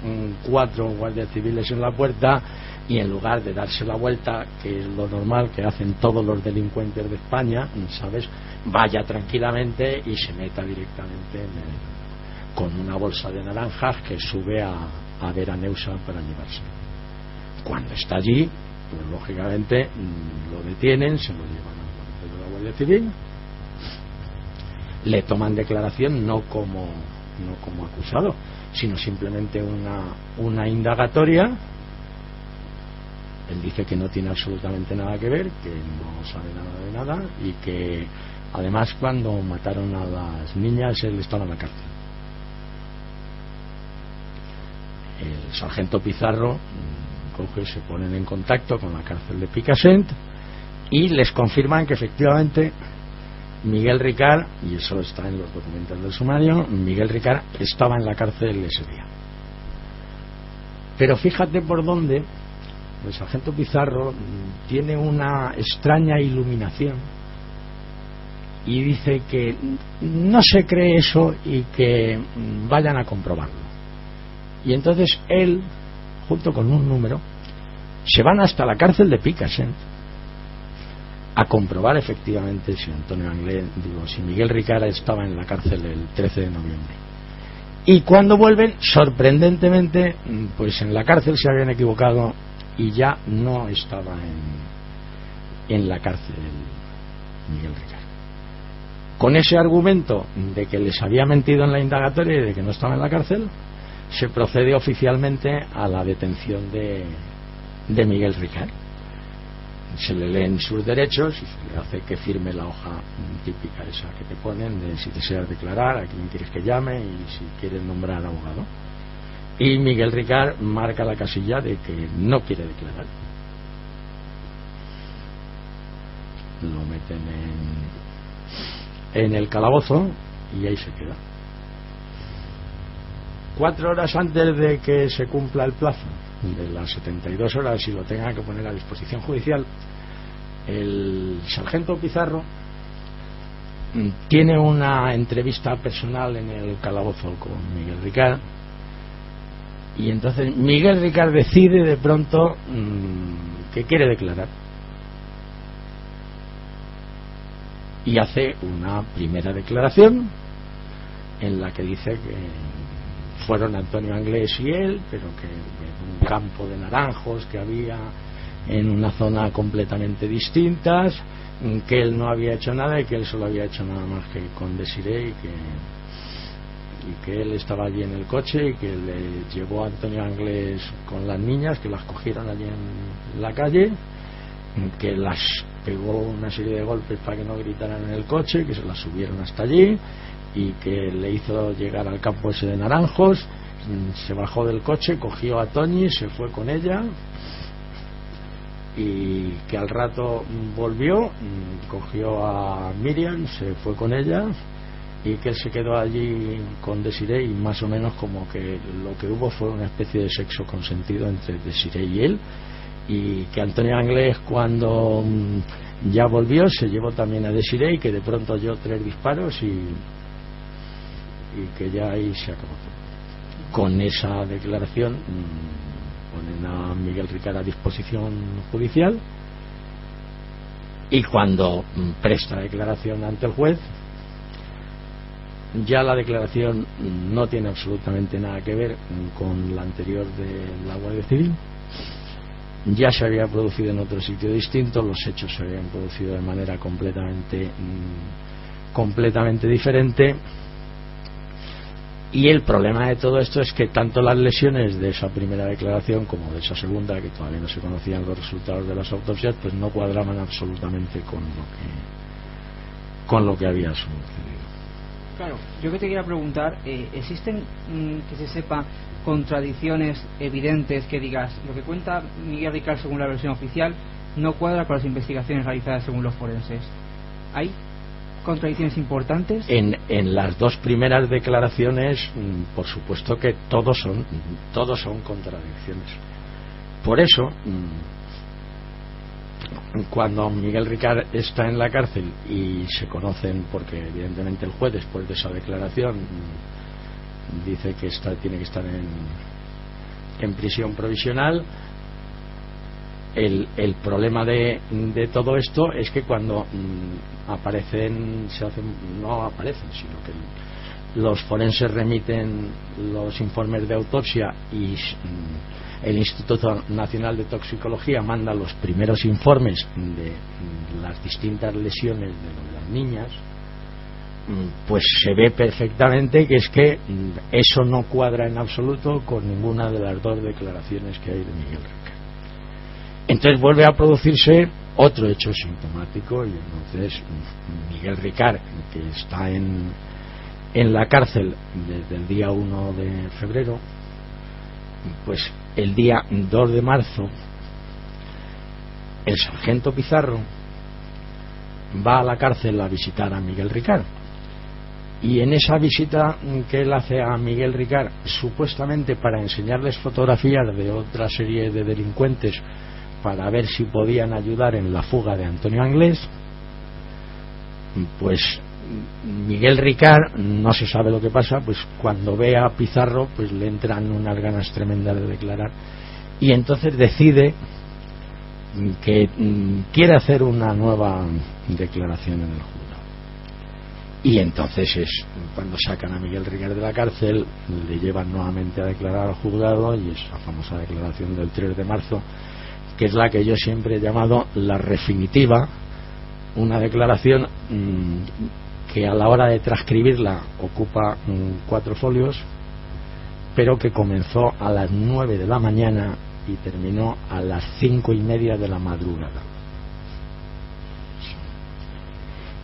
4 guardias civiles en la puerta, y en lugar de darse la vuelta, que es lo normal que hacen todos los delincuentes de España, ¿sabes?, vaya tranquilamente y se meta directamente con una bolsa de naranjas que sube a ver a Neusa para llevarse. Cuando está allí, pues lógicamente lo detienen, se lo llevan a la Guardia Civil, le toman declaración no como acusado, sino simplemente una indagatoria. Él dice que no tiene absolutamente nada que ver, que no sabe nada de nada, y que además cuando mataron a las niñas él estaba en la cárcel. El sargento Pizarro coge, se ponen en contacto con la cárcel de Picassent y les confirman que efectivamente Miguel Ricard, y eso está en los documentos del sumario, Miguel Ricard estaba en la cárcel ese día. Pero fíjate por dónde el sargento Pizarro tiene una extraña iluminación y dice que no se cree eso y que vayan a comprobarlo. Y entonces él, junto con un número, se van hasta la cárcel de Picassent a comprobar efectivamente si si Miguel Ricard estaba en la cárcel el 13 de noviembre. Y cuando vuelven, sorprendentemente, pues en la cárcel se habían equivocado y ya no estaba en la cárcel Miguel Ricard. Con ese argumento de que les había mentido en la indagatoria y de que no estaba en la cárcel, se procede oficialmente a la detención de Miguel Ricard. Se le leen sus derechos y se le hace que firme la hoja típica esa que te ponen de si deseas declarar, a quién quieres que llame y si quieres nombrar abogado. Y Miguel Ricard marca la casilla de que no quiere declarar. Lo meten en el calabozo y ahí se queda. 4 horas antes de que se cumpla el plazo de las 72 horas y lo tenga que poner a disposición judicial, el sargento Pizarro tiene una entrevista personal en el calabozo con Miguel Ricard. Y entonces Miguel Ricard decide de pronto que quiere declarar y hace una primera declaración en la que dice que fueron Antonio Anglés y él, pero que en un campo de naranjos que había en una zona completamente distinta, que él no había hecho nada y que él solo había hecho nada más que con Desiré y que él estaba allí en el coche y que le llevó a Antonio Anglés con las niñas, que las cogieron allí en la calle, que las pegó una serie de golpes para que no gritaran en el coche, que se las subieron hasta allí y que le hizo llegar al campo ese de Naranjos. Se bajó del coche, cogió a Toñi, se fue con ella y que al rato volvió, cogió a Miriam, se fue con ella y que él se quedó allí con Desiree y más o menos como que lo que hubo fue una especie de sexo consentido entre Desiree y él, y que Antonio Anglés cuando ya volvió se llevó también a Desiree y que de pronto oyó 3 disparos y que ya ahí se acabó. Con esa declaración ponen a Miguel Ricard a disposición judicial y cuando presta declaración ante el juez, ya la declaración no tiene absolutamente nada que ver con la anterior de la Guardia Civil. Ya se había producido en otro sitio distinto, los hechos se habían producido de manera completamente diferente. Y el problema de todo esto es que tanto las lesiones de esa primera declaración como de esa segunda, que todavía no se conocían los resultados de las autopsias, pues no cuadraban absolutamente con lo que había sucedido. Claro, yo que te quería preguntar, ¿existen, que se sepa, contradicciones evidentes que digas, lo que cuenta Miguel Ricard según la versión oficial no cuadra con las investigaciones realizadas según los forenses? ¿Hay contradicciones importantes? En las 2 primeras declaraciones, por supuesto que todos son contradicciones. Por eso, cuando Miguel Ricard está en la cárcel y se conocen, porque evidentemente el juez después de esa declaración dice que tiene que estar en prisión provisional, el problema de todo esto es que cuando aparecen, no aparecen, sino que los forenses remiten los informes de autopsia y el Instituto Nacional de Toxicología manda los primeros informes de las distintas lesiones de las niñas, pues se ve perfectamente que es que eso no cuadra en absoluto con ninguna de las 2 declaraciones que hay de Miguel Ricard. Entonces vuelve a producirse otro hecho sintomático y entonces Miguel Ricard, que está en la cárcel desde el día 1 de febrero, pues el día 2 de marzo el sargento Pizarro va a la cárcel a visitar a Miguel Ricard, y en esa visita que él hace a Miguel Ricard supuestamente para enseñarles fotografías de otra serie de delincuentes para ver si podían ayudar en la fuga de Antonio Anglés, pues Miguel Ricard, no se sabe lo que pasa, pues cuando ve a Pizarro pues le entran unas ganas tremendas de declarar y entonces decide que quiere hacer una nueva declaración en el juzgado. Y entonces es cuando sacan a Miguel Ricard de la cárcel, le llevan nuevamente a declarar al juzgado, y es la famosa declaración del 3 de marzo, que es la que yo siempre he llamado la definitiva, una declaración que a la hora de transcribirla ocupa 4 folios, pero que comenzó a las 9 de la mañana y terminó a las 5:30 de la madrugada.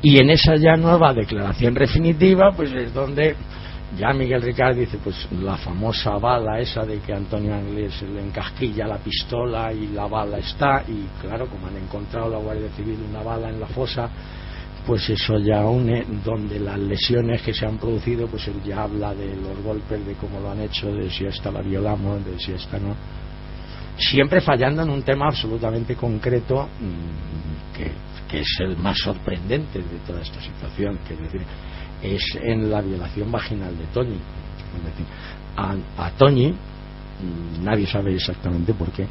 Y en esa ya nueva declaración definitiva pues es donde ya Miguel Ricard dice pues la famosa bala esa de que Antonio Anglés le encasquilla la pistola y la bala está, y claro, como han encontrado la Guardia Civil una bala en la fosa, pues eso ya une, donde las lesiones que se han producido, pues él ya habla de los golpes, de cómo lo han hecho, de si esta la violamos, de si esta no, siempre fallando en un tema absolutamente concreto que es el más sorprendente de toda esta situación, que es decir, es en la violación vaginal de Toñi. Es decir, a Toñi nadie sabe exactamente por qué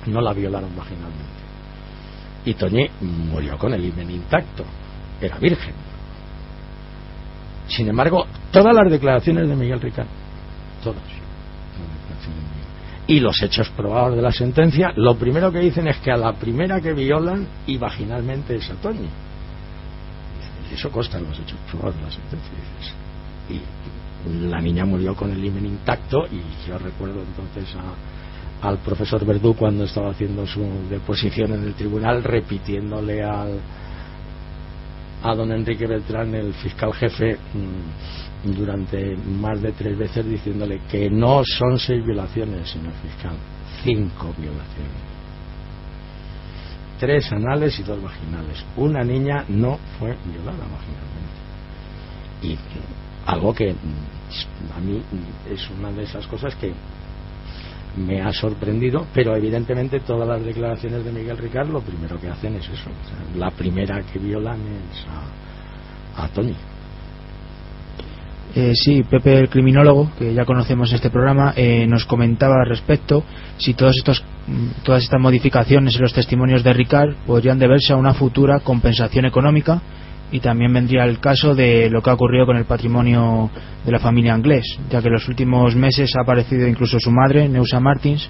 no la violaron vaginalmente, y Toñi murió con el himen intacto, era virgen. Sin embargo, todas las declaraciones de Miguel Ricard, todas, y los hechos probados de la sentencia, lo primero que dicen es que a la primera que violan y vaginalmente es a Toñi. Y eso consta en los hechos probados de la sentencia. la niña murió con el himen intacto, y yo recuerdo entonces al profesor Verdú, cuando estaba haciendo su deposición en el tribunal, repitiéndole a don Enrique Beltrán, el fiscal jefe, durante más de 3 veces, diciéndole que no son 6 violaciones, señor fiscal, 5 violaciones, 3 anales y 2 vaginales. Una niña no fue violada vaginalmente, y algo que a mí es una de esas cosas que me ha sorprendido, pero evidentemente todas las declaraciones de Miguel Ricard lo primero que hacen es eso. O sea, la primera que violan es a Tony. Sí, Pepe, el criminólogo, que ya conocemos este programa, nos comentaba al respecto si todas estas modificaciones en los testimonios de Ricard podrían deberse a una futura compensación económica, y también vendría el caso de lo que ha ocurrido con el patrimonio de la familia Anglés, ya que en los últimos meses ha aparecido incluso su madre, Neusa Martins,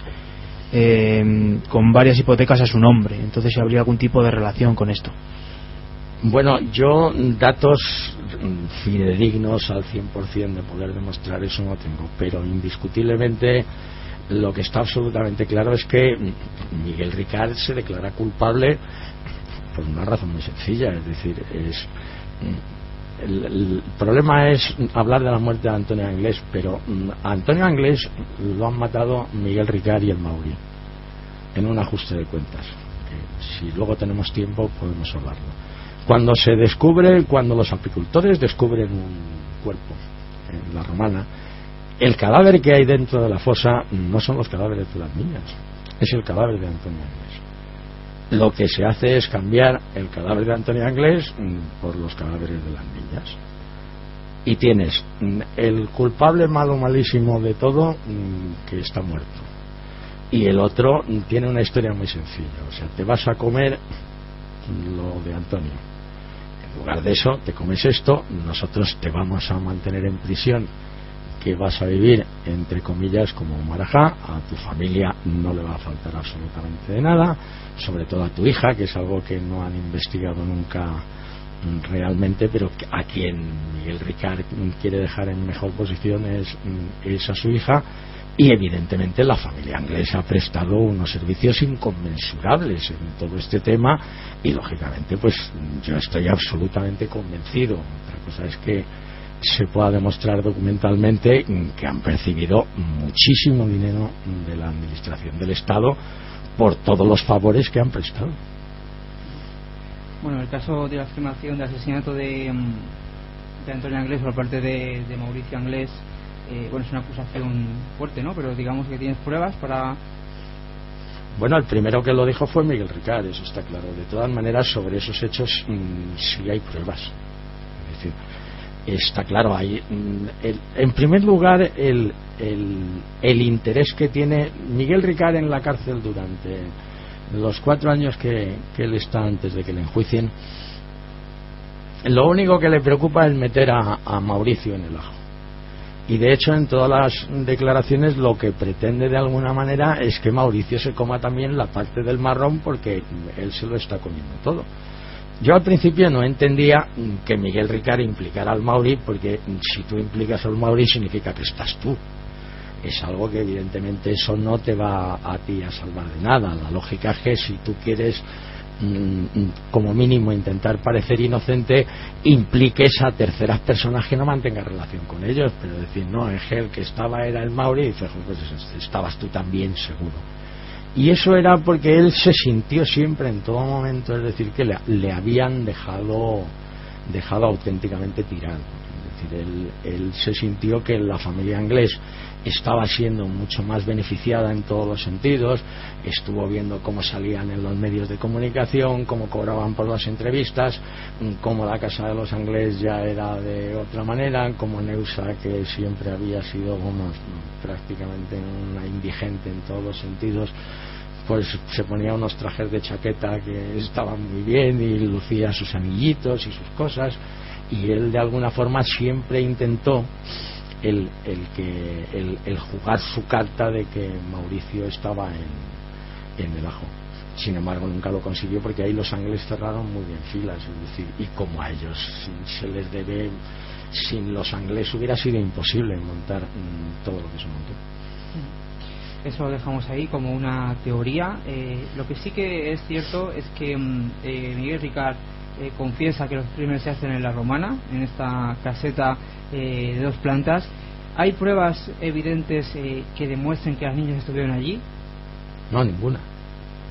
con varias hipotecas a su nombre. Entonces, si habría algún tipo de relación con esto. Bueno, yo datos fidedignos al 100% de poder demostrar eso no tengo, pero indiscutiblemente lo que está absolutamente claro es que Miguel Ricard se declara culpable por una razón muy sencilla, es decir, el problema es hablar de la muerte de Antonio Anglés, pero a Antonio Anglés lo han matado Miguel Ricard y el Mauri en un ajuste de cuentas, que si luego tenemos tiempo podemos hablarlo. Cuando los apicultores descubren un cuerpo en La Romana, el cadáver que hay dentro de la fosa no son los cadáveres de las niñas, es el cadáver de Antonio Anglés. Lo que se hace es cambiar el cadáver de Antonio Anglés por los cadáveres de las niñas, y tienes el culpable malo malísimo de todo, que está muerto, y el otro tiene una historia muy sencilla. O sea, te vas a comer lo de Antonio, en lugar de eso te comes esto, nosotros te vamos a mantener en prisión, que vas a vivir entre comillas como un marajá, a tu familia no le va a faltar absolutamente de nada, sobre todo a tu hija, que es algo que no han investigado nunca realmente, pero a quien Miguel Ricard quiere dejar en mejor posición es a su hija. Y evidentemente la familia Anglés ha prestado unos servicios inconmensurables en todo este tema, y lógicamente pues yo estoy absolutamente convencido. Otra cosa es que se pueda demostrar documentalmente que han percibido muchísimo dinero de la administración del Estado por todos los favores que han prestado. Bueno, el caso de la afirmación de asesinato de Antonio Anglés por parte de Mauricio Anglés, bueno, es una acusación fuerte, ¿no? Pero digamos que tienes pruebas para... Bueno, el primero que lo dijo fue Miguel Ricard, eso está claro. De todas maneras, sobre esos hechos sí hay pruebas. Es decir, está claro, hay en primer lugar el interés que tiene Miguel Ricard en la cárcel durante los 4 años que él está antes de que le enjuicien. Lo único que le preocupa es meter a Mauricio en el ajo, y de hecho en todas las declaraciones lo que pretende de alguna manera es que Mauricio se coma también la parte del marrón, porque él se lo está comiendo todo. Yo al principio no entendía que Miguel Ricard implicara al Mauri, porque si tú implicas al Mauri significa que estás tú. Es algo que evidentemente eso no te va a ti a salvar de nada. La lógica es que si tú quieres como mínimo intentar parecer inocente, impliques a terceras personas que no mantengan relación con ellos, pero decir, no, es que el que estaba era el Mauri, y dices, pues estabas tú también seguro. Y eso era porque él se sintió siempre en todo momento, es decir, que le habían dejado auténticamente tirado. Es decir, él se sintió que la familia Anglés estaba siendo mucho más beneficiada en todos los sentidos. Estuvo viendo cómo salían en los medios de comunicación, cómo cobraban por las entrevistas, cómo la casa de los Anglés ya era de otra manera, cómo Neusa, que siempre había sido prácticamente una indigente en todos los sentidos, pues se ponía unos trajes de chaqueta que estaban muy bien y lucía sus anillitos y sus cosas, y él de alguna forma siempre intentó el jugar su carta de que Mauricio estaba en el ajo. Sin embargo, nunca lo consiguió porque ahí los ángeles cerraron muy bien filas, es decir, y como a ellos se les debe, sin los ángeles hubiera sido imposible montar todo lo que se montó. Eso lo dejamos ahí como una teoría. Lo que sí que es cierto es que Miguel Ricard confiesa que los crímenes se hacen en la Romana, en esta caseta de 2 plantas. ¿Hay pruebas evidentes que demuestren que las niñas estuvieron allí? No, ninguna.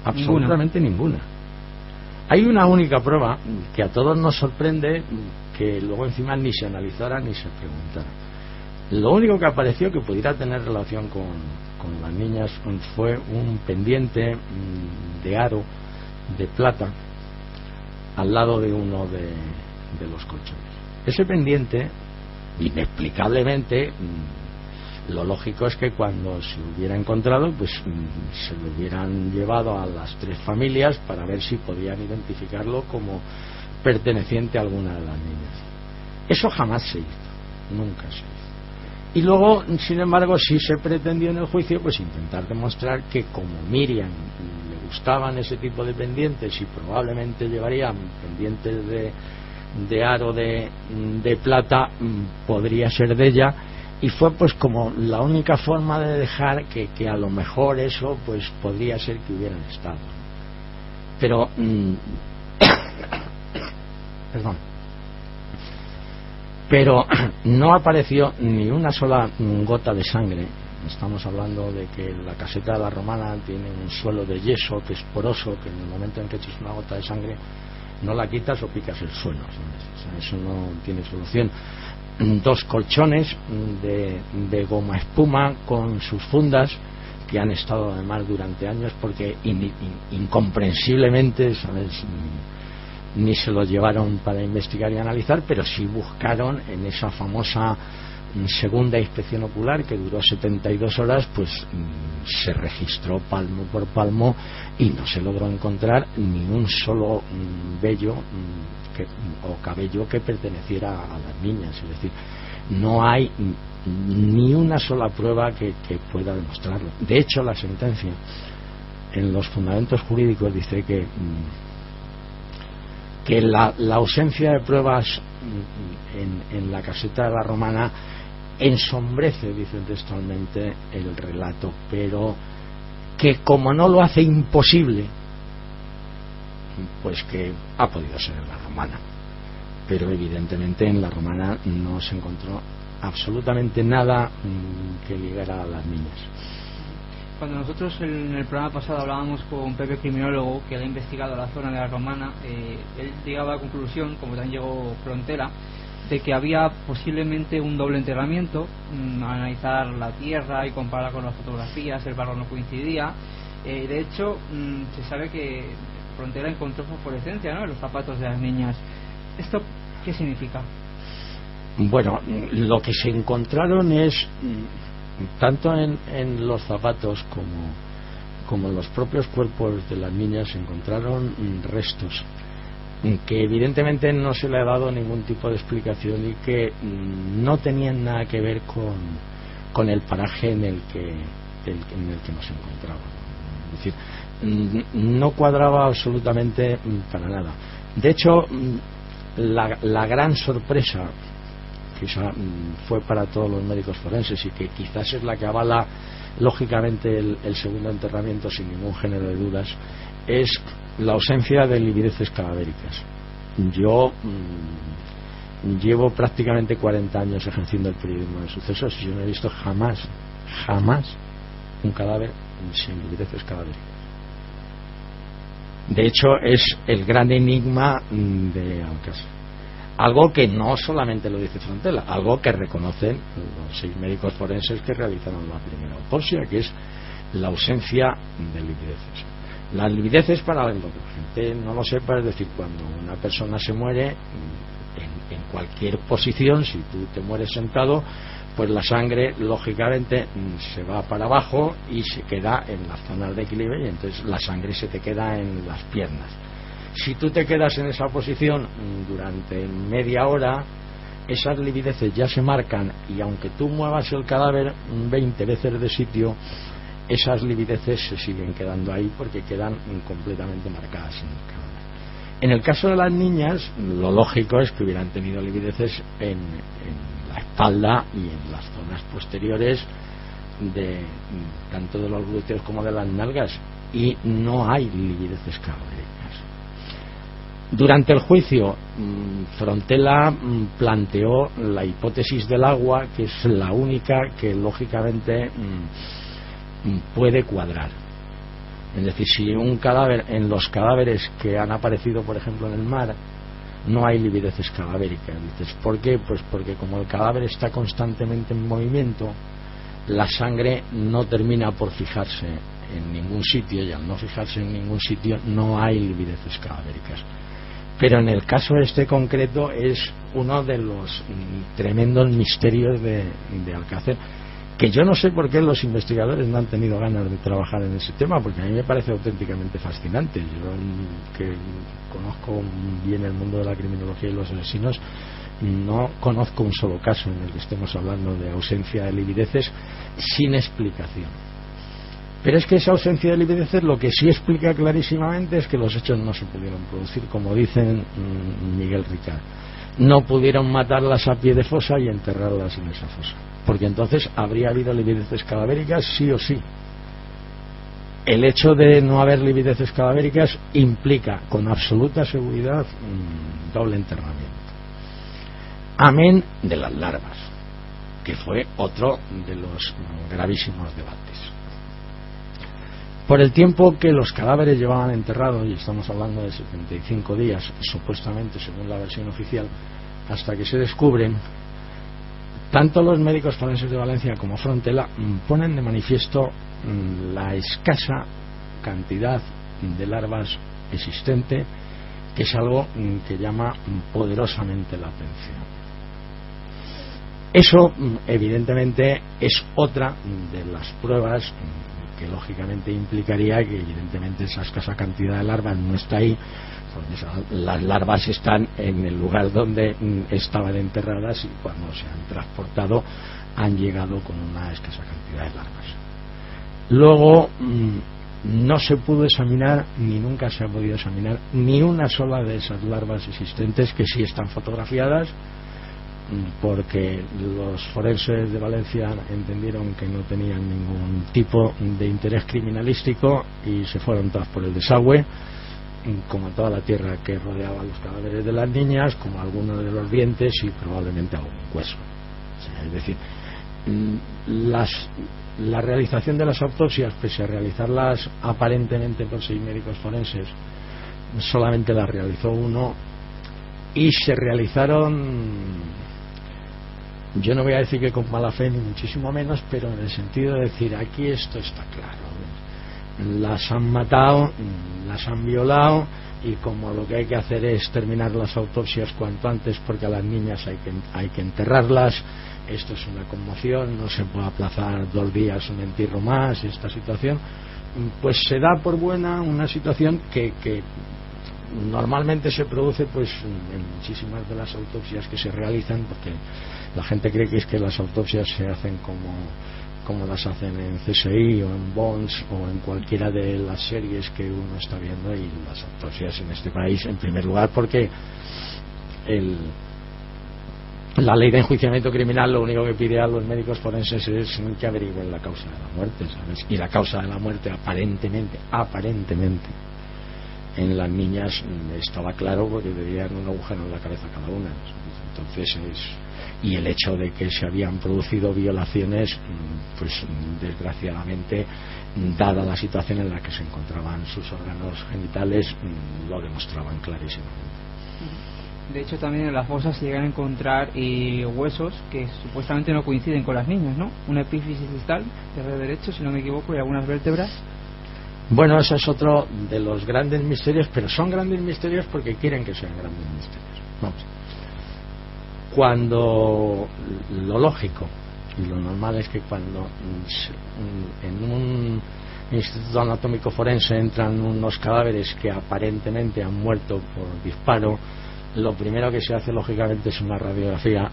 Absolutamente ninguna. Hay una única prueba que a todos nos sorprende, que luego encima ni se analizara ni se preguntara. Lo único que apareció que pudiera tener relación con las niñas fue un pendiente de aro de plata al lado de uno de los colchones. Ese pendiente, inexplicablemente, lo lógico es que cuando se hubiera encontrado, pues se lo hubieran llevado a las 3 familias para ver si podían identificarlo como perteneciente a alguna de las niñas. Eso jamás se hizo, nunca se hizo. Y luego, sin embargo, sí se pretendió en el juicio pues intentar demostrar que como Miriam le gustaban ese tipo de pendientes y probablemente llevarían pendientes de aro de plata, podría ser de ella, y fue pues como la única forma de dejar que a lo mejor eso pues podría ser que hubieran estado. Pero perdón, pero no apareció ni una sola gota de sangre. Estamos hablando de que la caseta de la Romana tiene un suelo de yeso que es poroso, que en el momento en que echas una gota de sangre no la quitas o picas el suelo, ¿sabes? O sea, eso no tiene solución. 2 colchones de goma espuma con sus fundas que han estado además durante años porque incomprensiblemente, ¿sabes?, ni se los llevaron para investigar y analizar, pero sí buscaron en esa famosa segunda inspección ocular que duró 72 horas, pues se registró palmo por palmo y no se logró encontrar ni un solo vello o cabello que perteneciera a las niñas. Es decir, no hay ni una sola prueba que pueda demostrarlo. De hecho, la sentencia en los fundamentos jurídicos dice que la ausencia de pruebas en la caseta de la Romana ensombrece, dicen textualmente, el relato, pero que como no lo hace imposible, pues que ha podido ser en la Romana. Pero evidentemente en la Romana no se encontró absolutamente nada que ligara a las niñas. Cuando nosotros en el programa pasado hablábamos con Pepe, criminólogo, que ha investigado la zona de la Romana, él llegaba a la conclusión, como también llegó Frontera, de que había posiblemente un doble enterramiento. Analizar la tierra y compararla con las fotografías, el barro no coincidía. De hecho, se sabe que Frontera encontró fosforescencia, ¿no?, en los zapatos de las niñas. ¿Esto qué significa? Bueno, lo que se encontraron es, tanto en los zapatos como en los propios cuerpos de las niñas, se encontraron restos que evidentemente no se le ha dado ningún tipo de explicación y que no tenían nada que ver con el paraje en el que nos encontrábamos. Es decir, no cuadraba absolutamente para nada. De hecho, la gran sorpresa, que fue para todos los médicos forenses y que quizás es la que avala lógicamente el segundo enterramiento sin ningún género de dudas, es la ausencia de livideces cadavéricas. Yo llevo prácticamente 40 años ejerciendo el periodismo de sucesos y yo no he visto jamás un cadáver sin livideces cadavéricas. De hecho, es el gran enigma de Alcácer. Algo que no solamente lo dice Frontera, algo que reconocen los 6 médicos forenses que realizaron la primera autopsia, que es la ausencia de livideces. Las livideces, para la gente no lo sepa, es decir, cuando una persona se muere en cualquier posición, si tú te mueres sentado, pues la sangre lógicamente se va para abajo y se queda en las zonas de equilibrio y entonces la sangre se te queda en las piernas. Si tú te quedas en esa posición durante media hora, esas livideces ya se marcan y aunque tú muevas el cadáver 20 veces de sitio, esas livideces se siguen quedando ahí porque quedan completamente marcadas en el cadáver. En el caso de las niñas, lo lógico es que hubieran tenido livideces en la espalda y en las zonas posteriores tanto de los glúteos como de las nalgas, y no hay livideces cadavéricas. Durante el juicio, Frontela planteó la hipótesis del agua, que es la única que lógicamente puede cuadrar. Es decir, si un cadáver, en los cadáveres que han aparecido por ejemplo en el mar, no hay livideces cadavéricas. Dices, ¿por qué? Pues porque como el cadáver está constantemente en movimiento, la sangre no termina por fijarse en ningún sitio, y al no fijarse en ningún sitio no hay livideces cadavéricas. Pero en el caso este concreto es uno de los tremendos misterios de Alcácer, que yo no sé por qué los investigadores no han tenido ganas de trabajar en ese tema, porque a mí me parece auténticamente fascinante. Yo, que conozco bien el mundo de la criminología y los asesinos, no conozco un solo caso en el que estemos hablando de ausencia de livideces sin explicación. Pero es que esa ausencia de livideces lo que sí explica clarísimamente es que los hechos no se pudieron producir, como dicen Miguel Ricard. No pudieron matarlas a pie de fosa y enterrarlas en esa fosa, porque entonces habría habido livideces cadavéricas sí o sí. El hecho de no haber livideces cadavéricas implica con absoluta seguridad doble enterramiento, amén de las larvas, que fue otro de los gravísimos debates. Por el tiempo que los cadáveres llevaban enterrados, y estamos hablando de 75 días supuestamente según la versión oficial, hasta que se descubren, tanto los médicos forenses de Valencia como Frontela ponen de manifiesto la escasa cantidad de larvas existente, que es algo que llama poderosamente la atención. Eso evidentemente es otra de las pruebas que lógicamente implicaría que evidentemente esa escasa cantidad de larvas no está ahí, porque las larvas están en el lugar donde estaban enterradas, y cuando se han transportado han llegado con una escasa cantidad de larvas. Luego no se pudo examinar, ni nunca se ha podido examinar, ni una sola de esas larvas existentes, que sí están fotografiadas, porque los forenses de Valencia entendieron que no tenían ningún tipo de interés criminalístico y se fueron todas por el desagüe, como toda la tierra que rodeaba los cadáveres de las niñas, como algunos de los dientes y probablemente algún hueso. O sea, es decir, la realización de las autopsias, pese a realizarlas aparentemente por 6 médicos forenses, solamente las realizó uno, y se realizaron, yo no voy a decir que con mala fe ni muchísimo menos, pero en el sentido de decir, aquí esto está claro, las han matado, las han violado, y como lo que hay que hacer es terminar las autopsias cuanto antes, porque a las niñas hay que enterrarlas, esto es una conmoción, no se puede aplazar 2 días un entierro más, esta situación, pues se da por buena una situación que normalmente se produce pues en muchísimas de las autopsias que se realizan, porque la gente cree que es que las autopsias se hacen como las hacen en CSI o en Bones o en cualquiera de las series que uno está viendo. Y las autopsias en este país, en primer lugar, porque la ley de enjuiciamiento criminal lo único que pide a los médicos forenses es que averigüen la causa de la muerte, ¿sabes? Y la causa de la muerte aparentemente en las niñas estaba claro, porque tenían un agujero en la cabeza cada una. Entonces y el hecho de que se habían producido violaciones, pues desgraciadamente, dada la situación en la que se encontraban sus órganos genitales, lo demostraban clarísimamente. De hecho, también en las fosas se llegan a encontrar huesos que supuestamente no coinciden con las niñas, ¿no? Una epífisis distal, terreno derecho, si no me equivoco, y algunas vértebras. Bueno, ese es otro de los grandes misterios, pero son grandes misterios porque quieren que sean grandes misterios. Vamos. Cuando lo lógico y lo normal es que cuando en un instituto anatómico forense entran unos cadáveres que aparentemente han muerto por disparo, lo primero que se hace lógicamente es una radiografía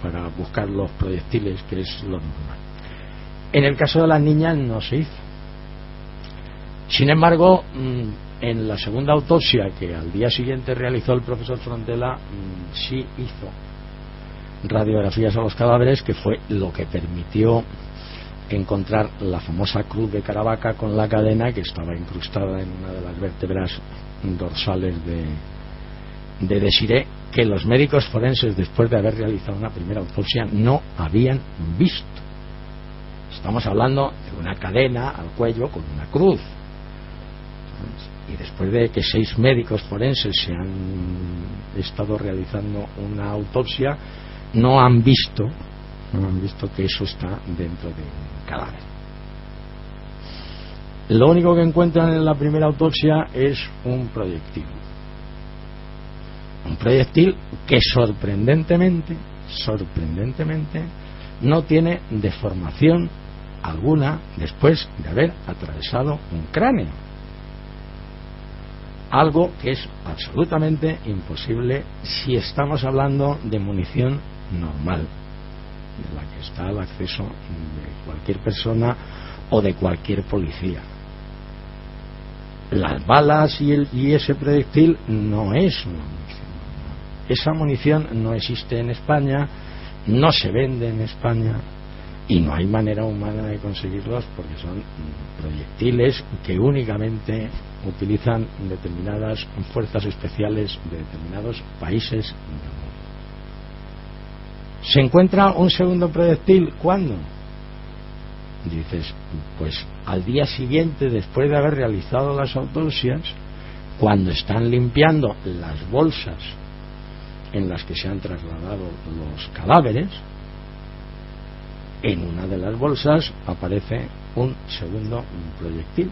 para buscar los proyectiles, que es lo normal. En el caso de las niñas no se hizo. Sin embargo, en la segunda autopsia que al día siguiente realizó el profesor Frontela, sí hizo radiografías a los cadáveres, que fue lo que permitió encontrar la famosa cruz de Caravaca con la cadena que estaba incrustada en una de las vértebras dorsales de Desiré, que los médicos forenses, después de haber realizado una primera autopsia, no habían visto. Estamos hablando de una cadena al cuello con una cruz, y después de que 6 médicos forenses se han estado realizando una autopsia, no han visto que eso está dentro de un cadáver. Lo único que encuentran en la primera autopsia es un proyectil que sorprendentemente no tiene deformación alguna después de haber atravesado un cráneo, algo que es absolutamente imposible si estamos hablando de munición normal, de la que está al acceso de cualquier persona o de cualquier policía. Las balas y ese proyectil no es una munición. Esa munición no existe en España, no se vende en España y no hay manera humana de conseguirlos, porque son proyectiles que únicamente utilizan determinadas fuerzas especiales de determinados países del mundo. ¿Se encuentra un segundo proyectil? ¿Cuándo? Dices, pues al día siguiente, después de haber realizado las autopsias, cuando están limpiando las bolsas en las que se han trasladado los cadáveres, en una de las bolsas aparece un segundo proyectil.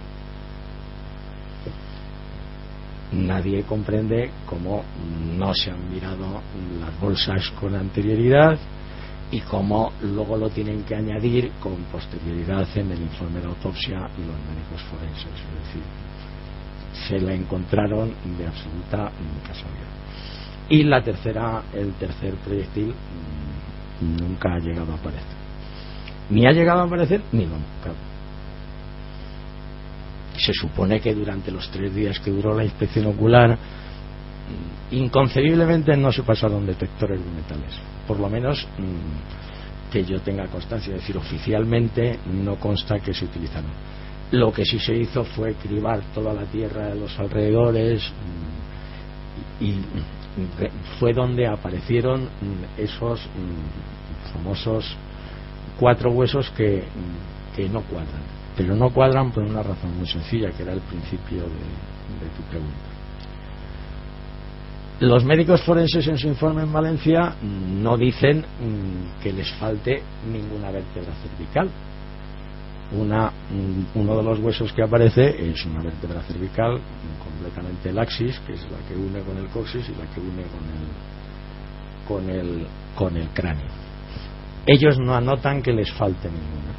Nadie comprende cómo no se han mirado las bolsas con anterioridad y cómo luego lo tienen que añadir con posterioridad en el informe de autopsia los médicos forenses. Es decir, se la encontraron de absoluta casualidad. Y el tercer proyectil nunca ha llegado a aparecer. Ni ha llegado a aparecer ni lo han buscado. Se supone que durante los 3 días que duró la inspección ocular, inconcebiblemente no se pasaron detectores de metales, por lo menos que yo tenga constancia. Es decir, oficialmente no consta que se utilizaron. Lo que sí se hizo fue cribar toda la tierra de los alrededores, y fue donde aparecieron esos famosos 4 huesos que no cuadran. Pero no cuadran por una razón muy sencilla, que era el principio de tu pregunta. Los médicos forenses en su informe en Valencia no dicen que les falte ninguna vértebra cervical. Uno de los huesos que aparece es una vértebra cervical completamente laxis, que es la que une con el coxis y la que une con el cráneo. Ellos no anotan que les falte ninguna.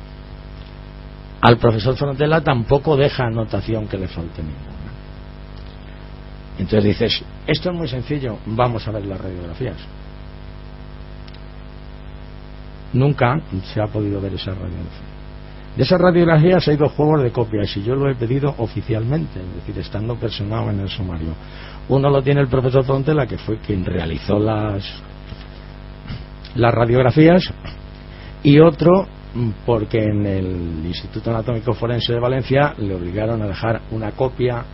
Al profesor Frontela tampoco deja anotación que le falte ninguna. Entonces dices, esto es muy sencillo, vamos a ver las radiografías. Nunca se ha podido ver esa radiografía. De esas radiografías hay 2 juegos de copias y yo lo he pedido oficialmente, es decir, estando personado en el sumario. Uno lo tiene el profesor Frontela, que fue quien realizó las radiografías, y otro porque en el Instituto Anatómico Forense de Valencia le obligaron a dejar una copia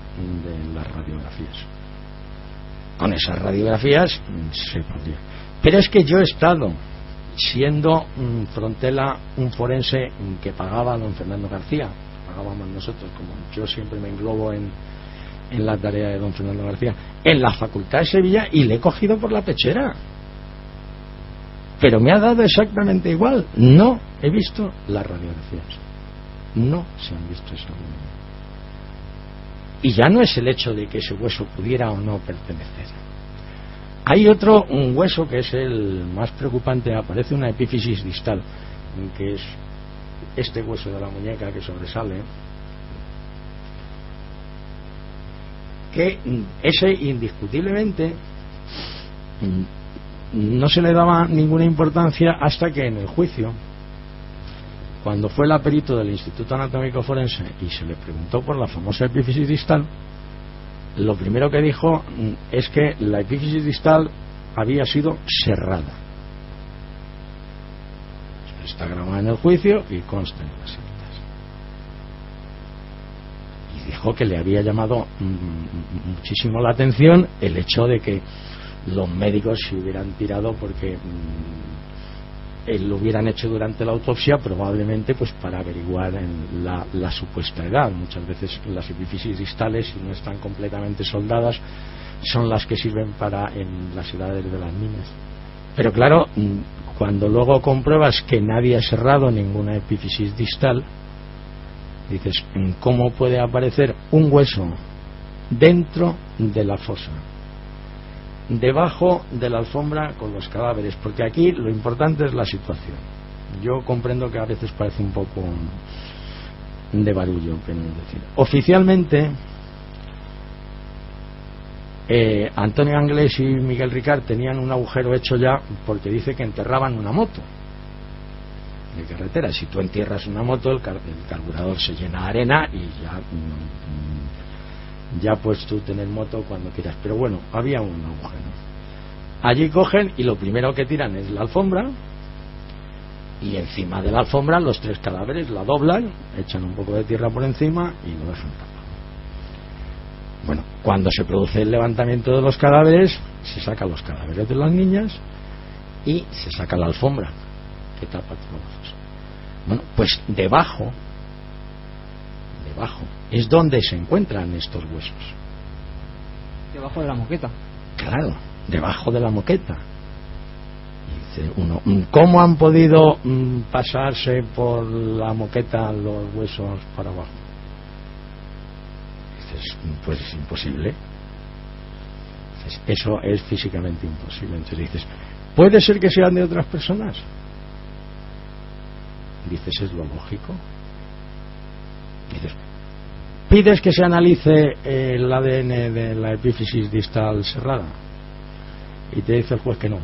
de las radiografías. Con esas radiografías se podría. Pero es que yo he estado, siendo Frontela un forense que pagaba a don Fernando García, pagábamos nosotros, como yo siempre me englobo en la tarea de don Fernando García, en la Facultad de Sevilla, y le he cogido por la pechera. Pero me ha dado exactamente igual. No he visto las radiografías. No se han visto esas radiografías. Y ya no es el hecho de que ese hueso pudiera o no pertenecer. Hay un hueso que es el más preocupante. Aparece una epífisis distal, que es este hueso de la muñeca que sobresale, que ese indiscutiblemente no se le daba ninguna importancia hasta que en el juicio cuando fue el perito del Instituto Anatómico Forense y se le preguntó por la famosa epífisis distal, lo primero que dijo es que la epífisis distal había sido serrada. Está grabada en el juicio y consta en las actas. Y dijo que le había llamado muchísimo la atención el hecho de que los médicos se hubieran tirado porque lo hubieran hecho durante la autopsia, probablemente pues para averiguar la supuesta edad. Muchas veces las epífisis distales, si no están completamente soldadas, son las que sirven para en las edades de las niñas. Pero claro, cuando luego compruebas que nadie ha cerrado ninguna epífisis distal, dices, ¿cómo puede aparecer un hueso dentro de la fosa, debajo de la alfombra con los cadáveres? Porque aquí lo importante es la situación. Yo comprendo que a veces parece un poco de barullo, pero es decir, oficialmente Antonio Anglés y Miguel Ricard tenían un agujero hecho ya porque dice que enterraban una moto de carretera. Si tú entierras una moto, el carburador se llena de arena y ya puedes tú tener moto cuando quieras. Pero bueno, había un agujero. Allí cogen y lo primero que tiran es la alfombra, y encima de la alfombra los 3 cadáveres la doblan, echan un poco de tierra por encima y lo dejan tapado. Bueno, cuando se produce el levantamiento de los cadáveres, se sacan los cadáveres de las niñas y se saca la alfombra que tapa todos. Bueno, pues debajo es donde se encuentran estos huesos. Debajo de la moqueta. Claro, debajo de la moqueta. Y dice uno, ¿cómo han podido pasarse por la moqueta los huesos para abajo? Dices, pues es imposible. Dices, eso es físicamente imposible. Entonces dices, ¿puede ser que sean de otras personas? Dices, es lo lógico. Dices, ¿pides que se analice el ADN de la epífisis distal cerrada? Y te dice el juez que no.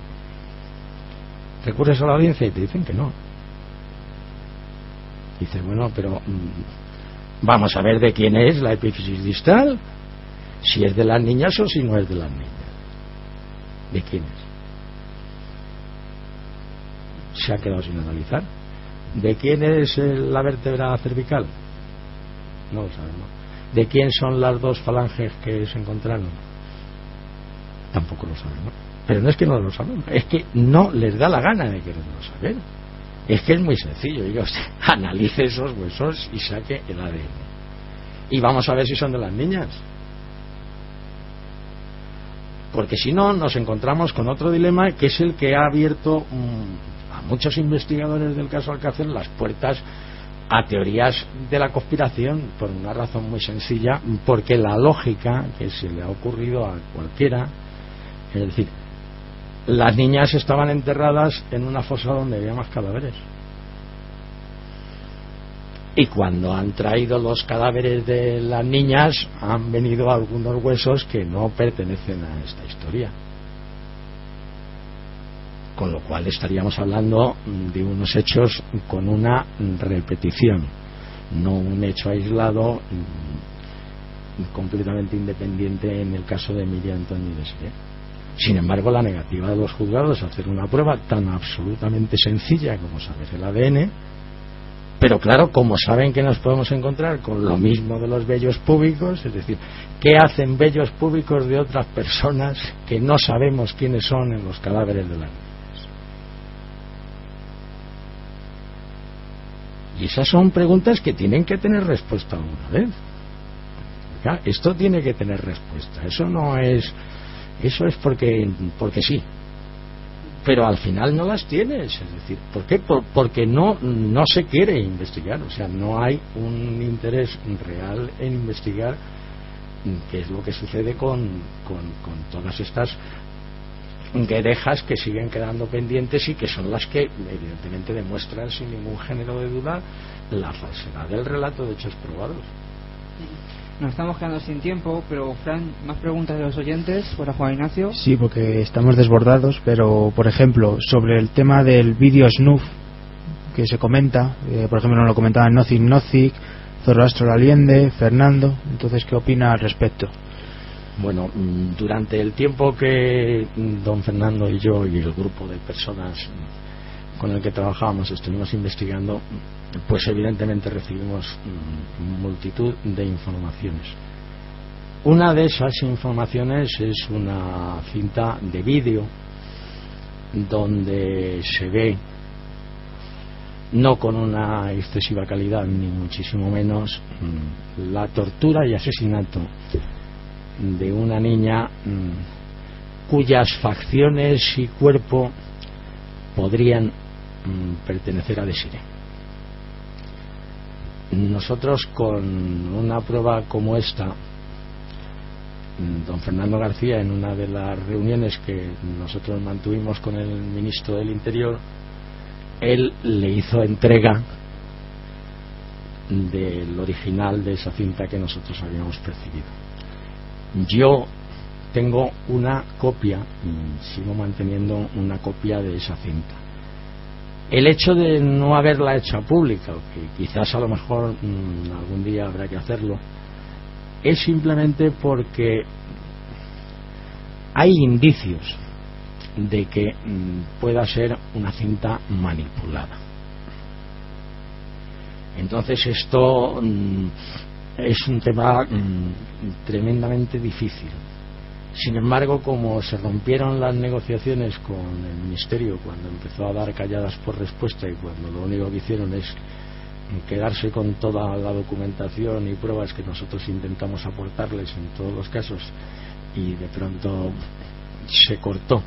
Recurres a la audiencia y te dicen que no. Dices, bueno, pero vamos a ver de quién es la epífisis distal, si es de las niñas o si no es de las niñas. ¿De quién es? Se ha quedado sin analizar. ¿De quién es la vértebra cervical? No lo sabemos. ¿De quién son las 2 falanges que se encontraron? Tampoco lo sabemos. Pero no es que no lo sabemos, es que no les da la gana de quererlo saber. Es que es muy sencillo. Diga usted, analice esos huesos y saque el ADN. Y vamos a ver si son de las niñas. Porque si no, nos encontramos con otro dilema, que es el que ha abierto a muchos investigadores del caso Alcácer las puertas a teorías de la conspiración, por una razón muy sencilla, porque la lógica que se le ha ocurrido a cualquiera, es decir, las niñas estaban enterradas en una fosa donde había más cadáveres, y cuando han traído los cadáveres de las niñas han venido algunos huesos que no pertenecen a esta historia, con lo cual estaríamos hablando de unos hechos con una repetición, no un hecho aislado completamente independiente en el caso de Emilia Antoni Desiré. Sin embargo, la negativa de los juzgados a hacer una prueba tan absolutamente sencilla como saber el ADN, pero claro, como saben que nos podemos encontrar con lo mismo de los vellos púbicos, es decir, ¿qué hacen vellos púbicos de otras personas que no sabemos quiénes son en los cadáveres de las niñas? Y esas son preguntas que tienen que tener respuesta alguna vez. ¿Ya? Esto tiene que tener respuesta. Eso no es... Eso es porque sí. Pero al final no las tienes. Es decir, ¿por qué? Porque no se quiere investigar. O sea, no hay un interés real en investigar qué es lo que sucede con todas estas guedejas que siguen quedando pendientes y que son las que evidentemente demuestran sin ningún género de duda la falsedad del relato de hechos probados. Nos estamos quedando sin tiempo, pero Fran, ¿más preguntas de los oyentes para Juan Ignacio? Sí, porque estamos desbordados, pero por ejemplo, sobre el tema del vídeo snuff que se comenta, por ejemplo nos lo comentaban Nozick, Zoroastro Allende, Fernando. Entonces, ¿qué opina al respecto? Bueno, durante el tiempo que don Fernando y yo y el grupo de personas con el que trabajábamos estuvimos investigando, pues evidentemente recibimos multitud de informaciones. Una de esas informaciones es una cinta de vídeo donde se ve, no con una excesiva calidad ni muchísimo menos, la tortura y asesinato de una niña cuyas facciones y cuerpo podrían pertenecer a Desiree. Nosotros, con una prueba como esta, don Fernando García, en una de las reuniones que nosotros mantuvimos con el ministro del Interior, él le hizo entrega del original de esa cinta que nosotros habíamos percibido. Yo tengo una copia y sigo manteniendo una copia de esa cinta. El hecho de no haberla hecho pública, o que quizás a lo mejor algún día habrá que hacerlo, es simplemente porque hay indicios de que pueda ser una cinta manipulada. Entonces esto es un tema tremendamente difícil. Sin embargo, como se rompieron las negociaciones con el Ministerio cuando empezó a dar calladas por respuesta, y cuando lo único que hicieron es quedarse con toda la documentación y pruebas que nosotros intentamos aportarles en todos los casos, y de pronto se cortó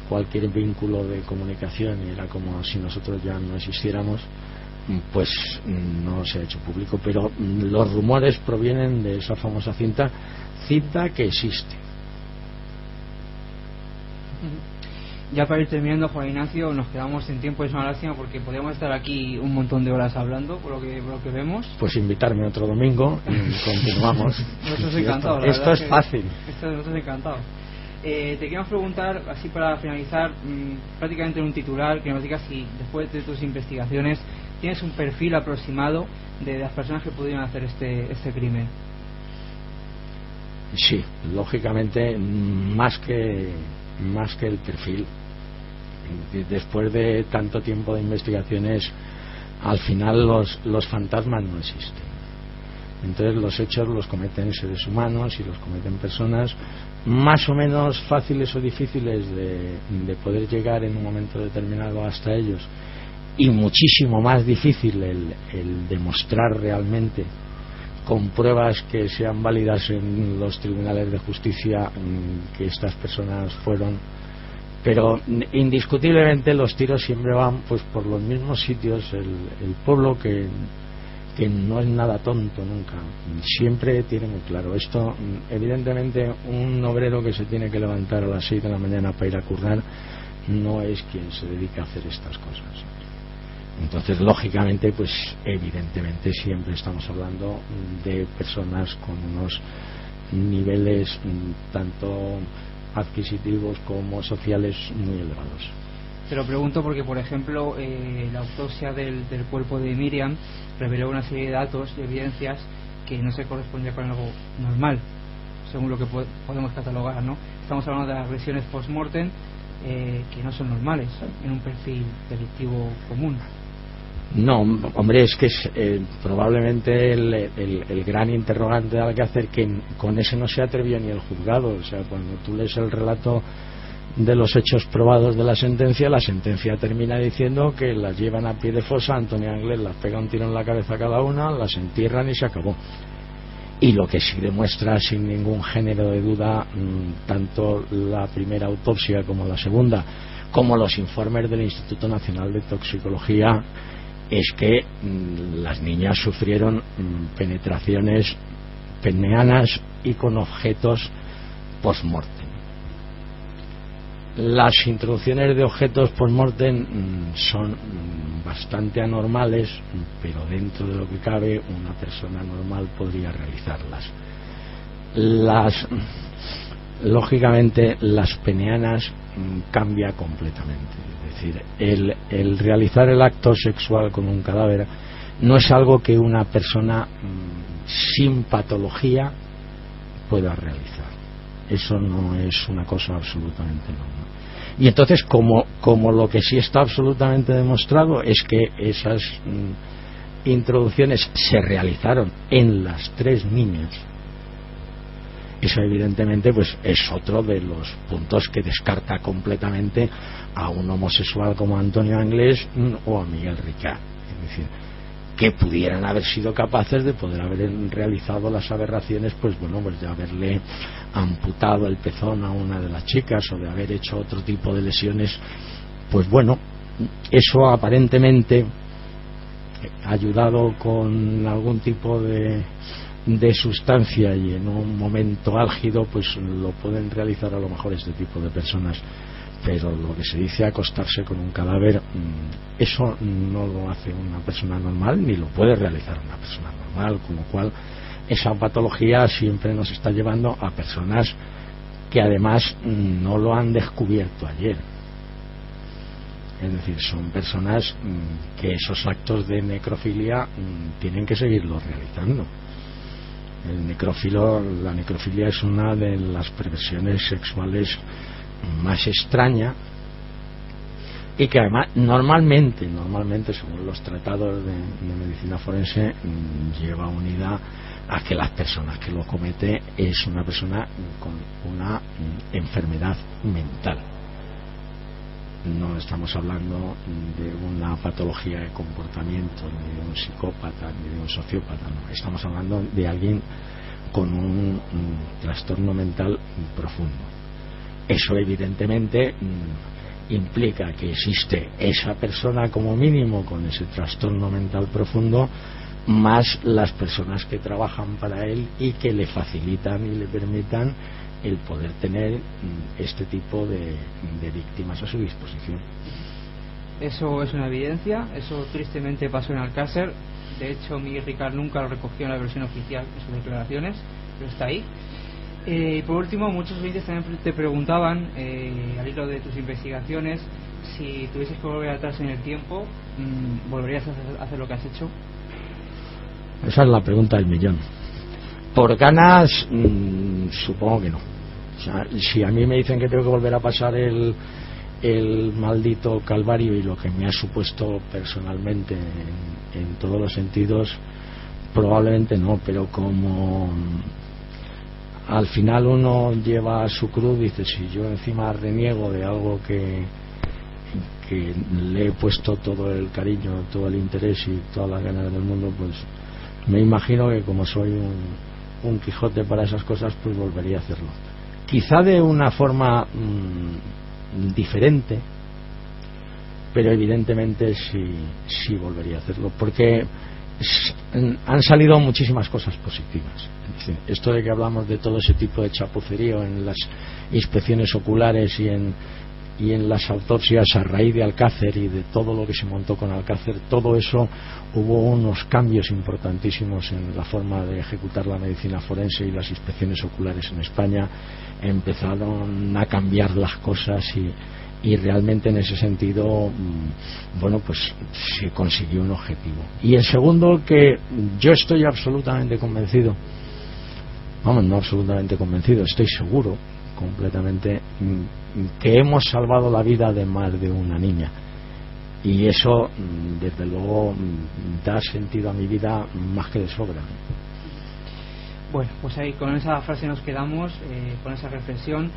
cualquier vínculo de comunicación y era como si nosotros ya no existiéramos, pues no se ha hecho público. Pero los rumores provienen de esa famosa cinta que existe. Ya para ir terminando, Juan Ignacio, nos quedamos sin tiempo, es una lástima porque podríamos estar aquí un montón de horas hablando por lo que vemos. Pues invitarme otro domingo y continuamos. Nosotros encantados. Esto es fácil. Nosotros encantados. Te queremos preguntar, así para finalizar, prácticamente en un titular, que nos digas si después de tus investigaciones tienes un perfil aproximado de las personas que pudieron hacer este crimen. Sí, lógicamente, más que el perfil. Después de tanto tiempo de investigaciones, al final los fantasmas no existen. Entonces los hechos los cometen seres humanos y los cometen personas más o menos fáciles o difíciles de poder llegar en un momento determinado hasta ellos, y muchísimo más difícil el demostrar realmente con pruebas que sean válidas en los tribunales de justicia que estas personas fueron. Pero indiscutiblemente los tiros siempre van pues por los mismos sitios. El pueblo, que no es nada tonto nunca, siempre tiene muy claro esto. Evidentemente un obrero que se tiene que levantar a las 6 de la mañana para ir a currar no es quien se dedica a hacer estas cosas. Entonces, lógicamente, pues evidentemente siempre estamos hablando de personas con unos niveles tanto adquisitivos como sociales muy elevados. Te lo pregunto porque, por ejemplo, la autopsia del cuerpo de Miriam reveló una serie de datos y evidencias que no se correspondía con algo normal, según lo que podemos catalogar, ¿no? Estamos hablando de agresiones post-mortem que no son normales en un perfil delictivo común. No, hombre, es que es probablemente el gran interrogante al que hacer, que con ese no se atrevió ni el juzgado. O sea, cuando tú lees el relato de los hechos probados de la sentencia termina diciendo que las llevan a pie de fosa, Antonio Anglés las pega un tiro en la cabeza a cada una, las entierran y se acabó. Y lo que sí demuestra sin ningún género de duda, tanto la primera autopsia como la segunda, como los informes del Instituto Nacional de Toxicología, es que las niñas sufrieron penetraciones penianas y con objetos post-mortem. Las introducciones de objetos post-mortem son bastante anormales, pero dentro de lo que cabe una persona normal podría realizarlas. lógicamente las penianas cambia completamente. Es decir, el realizar el acto sexual con un cadáver no es algo que una persona sin patología pueda realizar. Eso no es una cosa absolutamente normal. Y entonces, como lo que sí está absolutamente demostrado es que esas introducciones se realizaron en las 3 niñas, eso evidentemente pues es otro de los puntos que descarta completamente a un homosexual como Antonio Anglés o a Miguel Ricard. Es decir, que pudieran haber sido capaces de poder haber realizado las aberraciones, pues bueno, pues de haberle amputado el pezón a una de las chicas o de haber hecho otro tipo de lesiones. Pues bueno, eso aparentemente, ayudado con algún tipo de sustancia y en un momento álgido, pues lo pueden realizar a lo mejor este tipo de personas. Pero lo que se dice acostarse con un cadáver, eso no lo hace una persona normal ni lo puede realizar una persona normal, con lo cual esa patología siempre nos está llevando a personas que además no lo han descubierto ayer. Es decir, son personas que esos actos de necrofilia tienen que seguirlos realizando. La necrofilia es una de las perversiones sexuales más extraña y que además normalmente según los tratados de medicina forense lleva unida a que las personas que lo comete es una persona con una enfermedad mental. No estamos hablando de una patología de comportamiento, ni de un psicópata, ni de un sociópata, no. Estamos hablando de alguien con un trastorno mental profundo. Eso evidentemente implica que existe esa persona como mínimo con ese trastorno mental profundo, más las personas que trabajan para él y que le facilitan y le permitan el poder tener este tipo de víctimas a su disposición. Eso es una evidencia, eso tristemente pasó en Alcácer. De hecho, Miguel Ricard nunca lo recogió en la versión oficial de sus declaraciones, pero está ahí. Por último, muchos oyentes también te preguntaban, al hilo de tus investigaciones, si tuvieses que volver atrás en el tiempo, ¿volverías a hacer lo que has hecho? Esa es la pregunta del millón. Por ganas, supongo que no. O sea, si a mí me dicen que tengo que volver a pasar el maldito calvario y lo que me ha supuesto personalmente en todos los sentidos, probablemente no, pero como al final uno lleva su cruz, dice, si yo encima reniego de algo que le he puesto todo el cariño, todo el interés y todas las ganas del mundo, pues me imagino que como soy un Quijote para esas cosas, pues volvería a hacerlo. Quizá de una forma diferente, pero evidentemente sí volvería a hacerlo, porque han salido muchísimas cosas positivas. Es decir, esto de que hablamos de todo ese tipo de chapucerío en las inspecciones oculares y en las autopsias a raíz de Alcácer y de todo lo que se montó con Alcácer, todo eso, hubo unos cambios importantísimos en la forma de ejecutar la medicina forense y las inspecciones oculares en España. Empezaron a cambiar las cosas y realmente en ese sentido, bueno, pues se consiguió un objetivo. Y el segundo, que yo estoy absolutamente convencido, no absolutamente convencido, estoy seguro completamente que hemos salvado la vida de más de una niña, y eso desde luego da sentido a mi vida más que de sobra. Bueno, pues ahí con esa frase nos quedamos, con esa reflexión.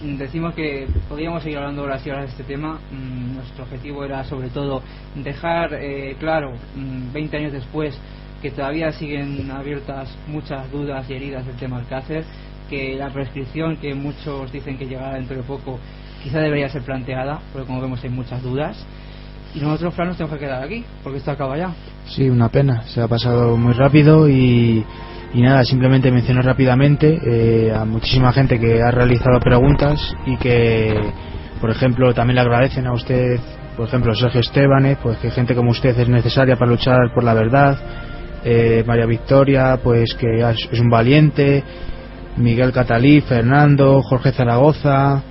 Decimos que podríamos seguir hablando horas y horas de este tema. Nuestro objetivo era sobre todo dejar claro, 20 años después, que todavía siguen abiertas muchas dudas y heridas del tema Alcácer, que la prescripción, que muchos dicen que llegará dentro de poco, quizá debería ser planteada, porque como vemos hay muchas dudas. Y nosotros, Fran, nos tenemos que quedar aquí, porque esto acaba ya. Sí, una pena, se ha pasado muy rápido y nada, simplemente menciono rápidamente a muchísima gente que ha realizado preguntas y que, por ejemplo, también le agradecen a usted, por ejemplo, Sergio Estebanes, pues que gente como usted es necesaria para luchar por la verdad. María Victoria, pues que es un valiente. Miguel Catalí, Fernando, Jorge Zaragoza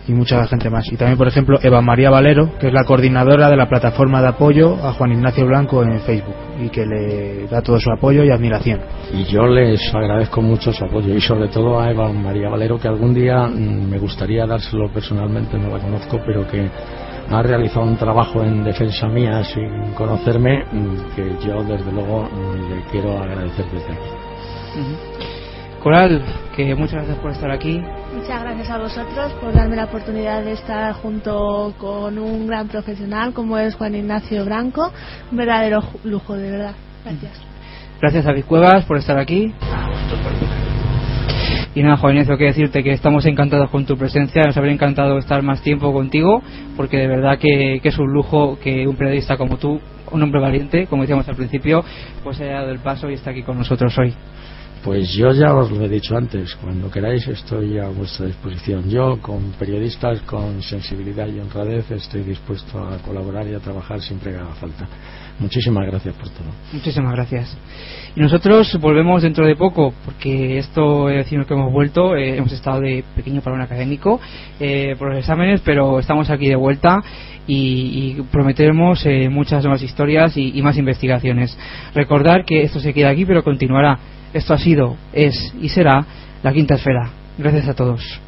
y mucha gente más. Y también, por ejemplo, Eva María Valero, que es la coordinadora de la plataforma de apoyo a Juan Ignacio Blanco en Facebook y que le da todo su apoyo y admiración. Y yo les agradezco mucho su apoyo, y sobre todo a Eva María Valero, que algún día me gustaría dárselo personalmente, no la conozco, pero que ha realizado un trabajo en defensa mía sin conocerme, que yo desde luego le quiero agradecer desde aquí. Coral, que muchas gracias por estar aquí. Muchas gracias a vosotros por darme la oportunidad de estar junto con un gran profesional como es Juan Ignacio Blanco. Un verdadero lujo, de verdad. Gracias. Gracias a David Cuevas por estar aquí. Y nada, Juan Ignacio, que decirte que estamos encantados con tu presencia. Nos habría encantado estar más tiempo contigo, porque de verdad que es un lujo que un periodista como tú, un hombre valiente, como decíamos al principio, pues haya dado el paso y está aquí con nosotros hoy. Pues yo ya os lo he dicho antes, cuando queráis estoy a vuestra disposición. Yo, con periodistas con sensibilidad y honradez, estoy dispuesto a colaborar y a trabajar siempre que haga falta. Muchísimas gracias por todo. Muchísimas gracias. Y nosotros volvemos dentro de poco, porque esto es decir que hemos vuelto, hemos estado de pequeño parón académico por los exámenes, pero estamos aquí de vuelta y prometemos muchas nuevas historias y más investigaciones. Recordar que esto se queda aquí, pero continuará. Esto ha sido, es y será La Quinta Esfera. Gracias a todos.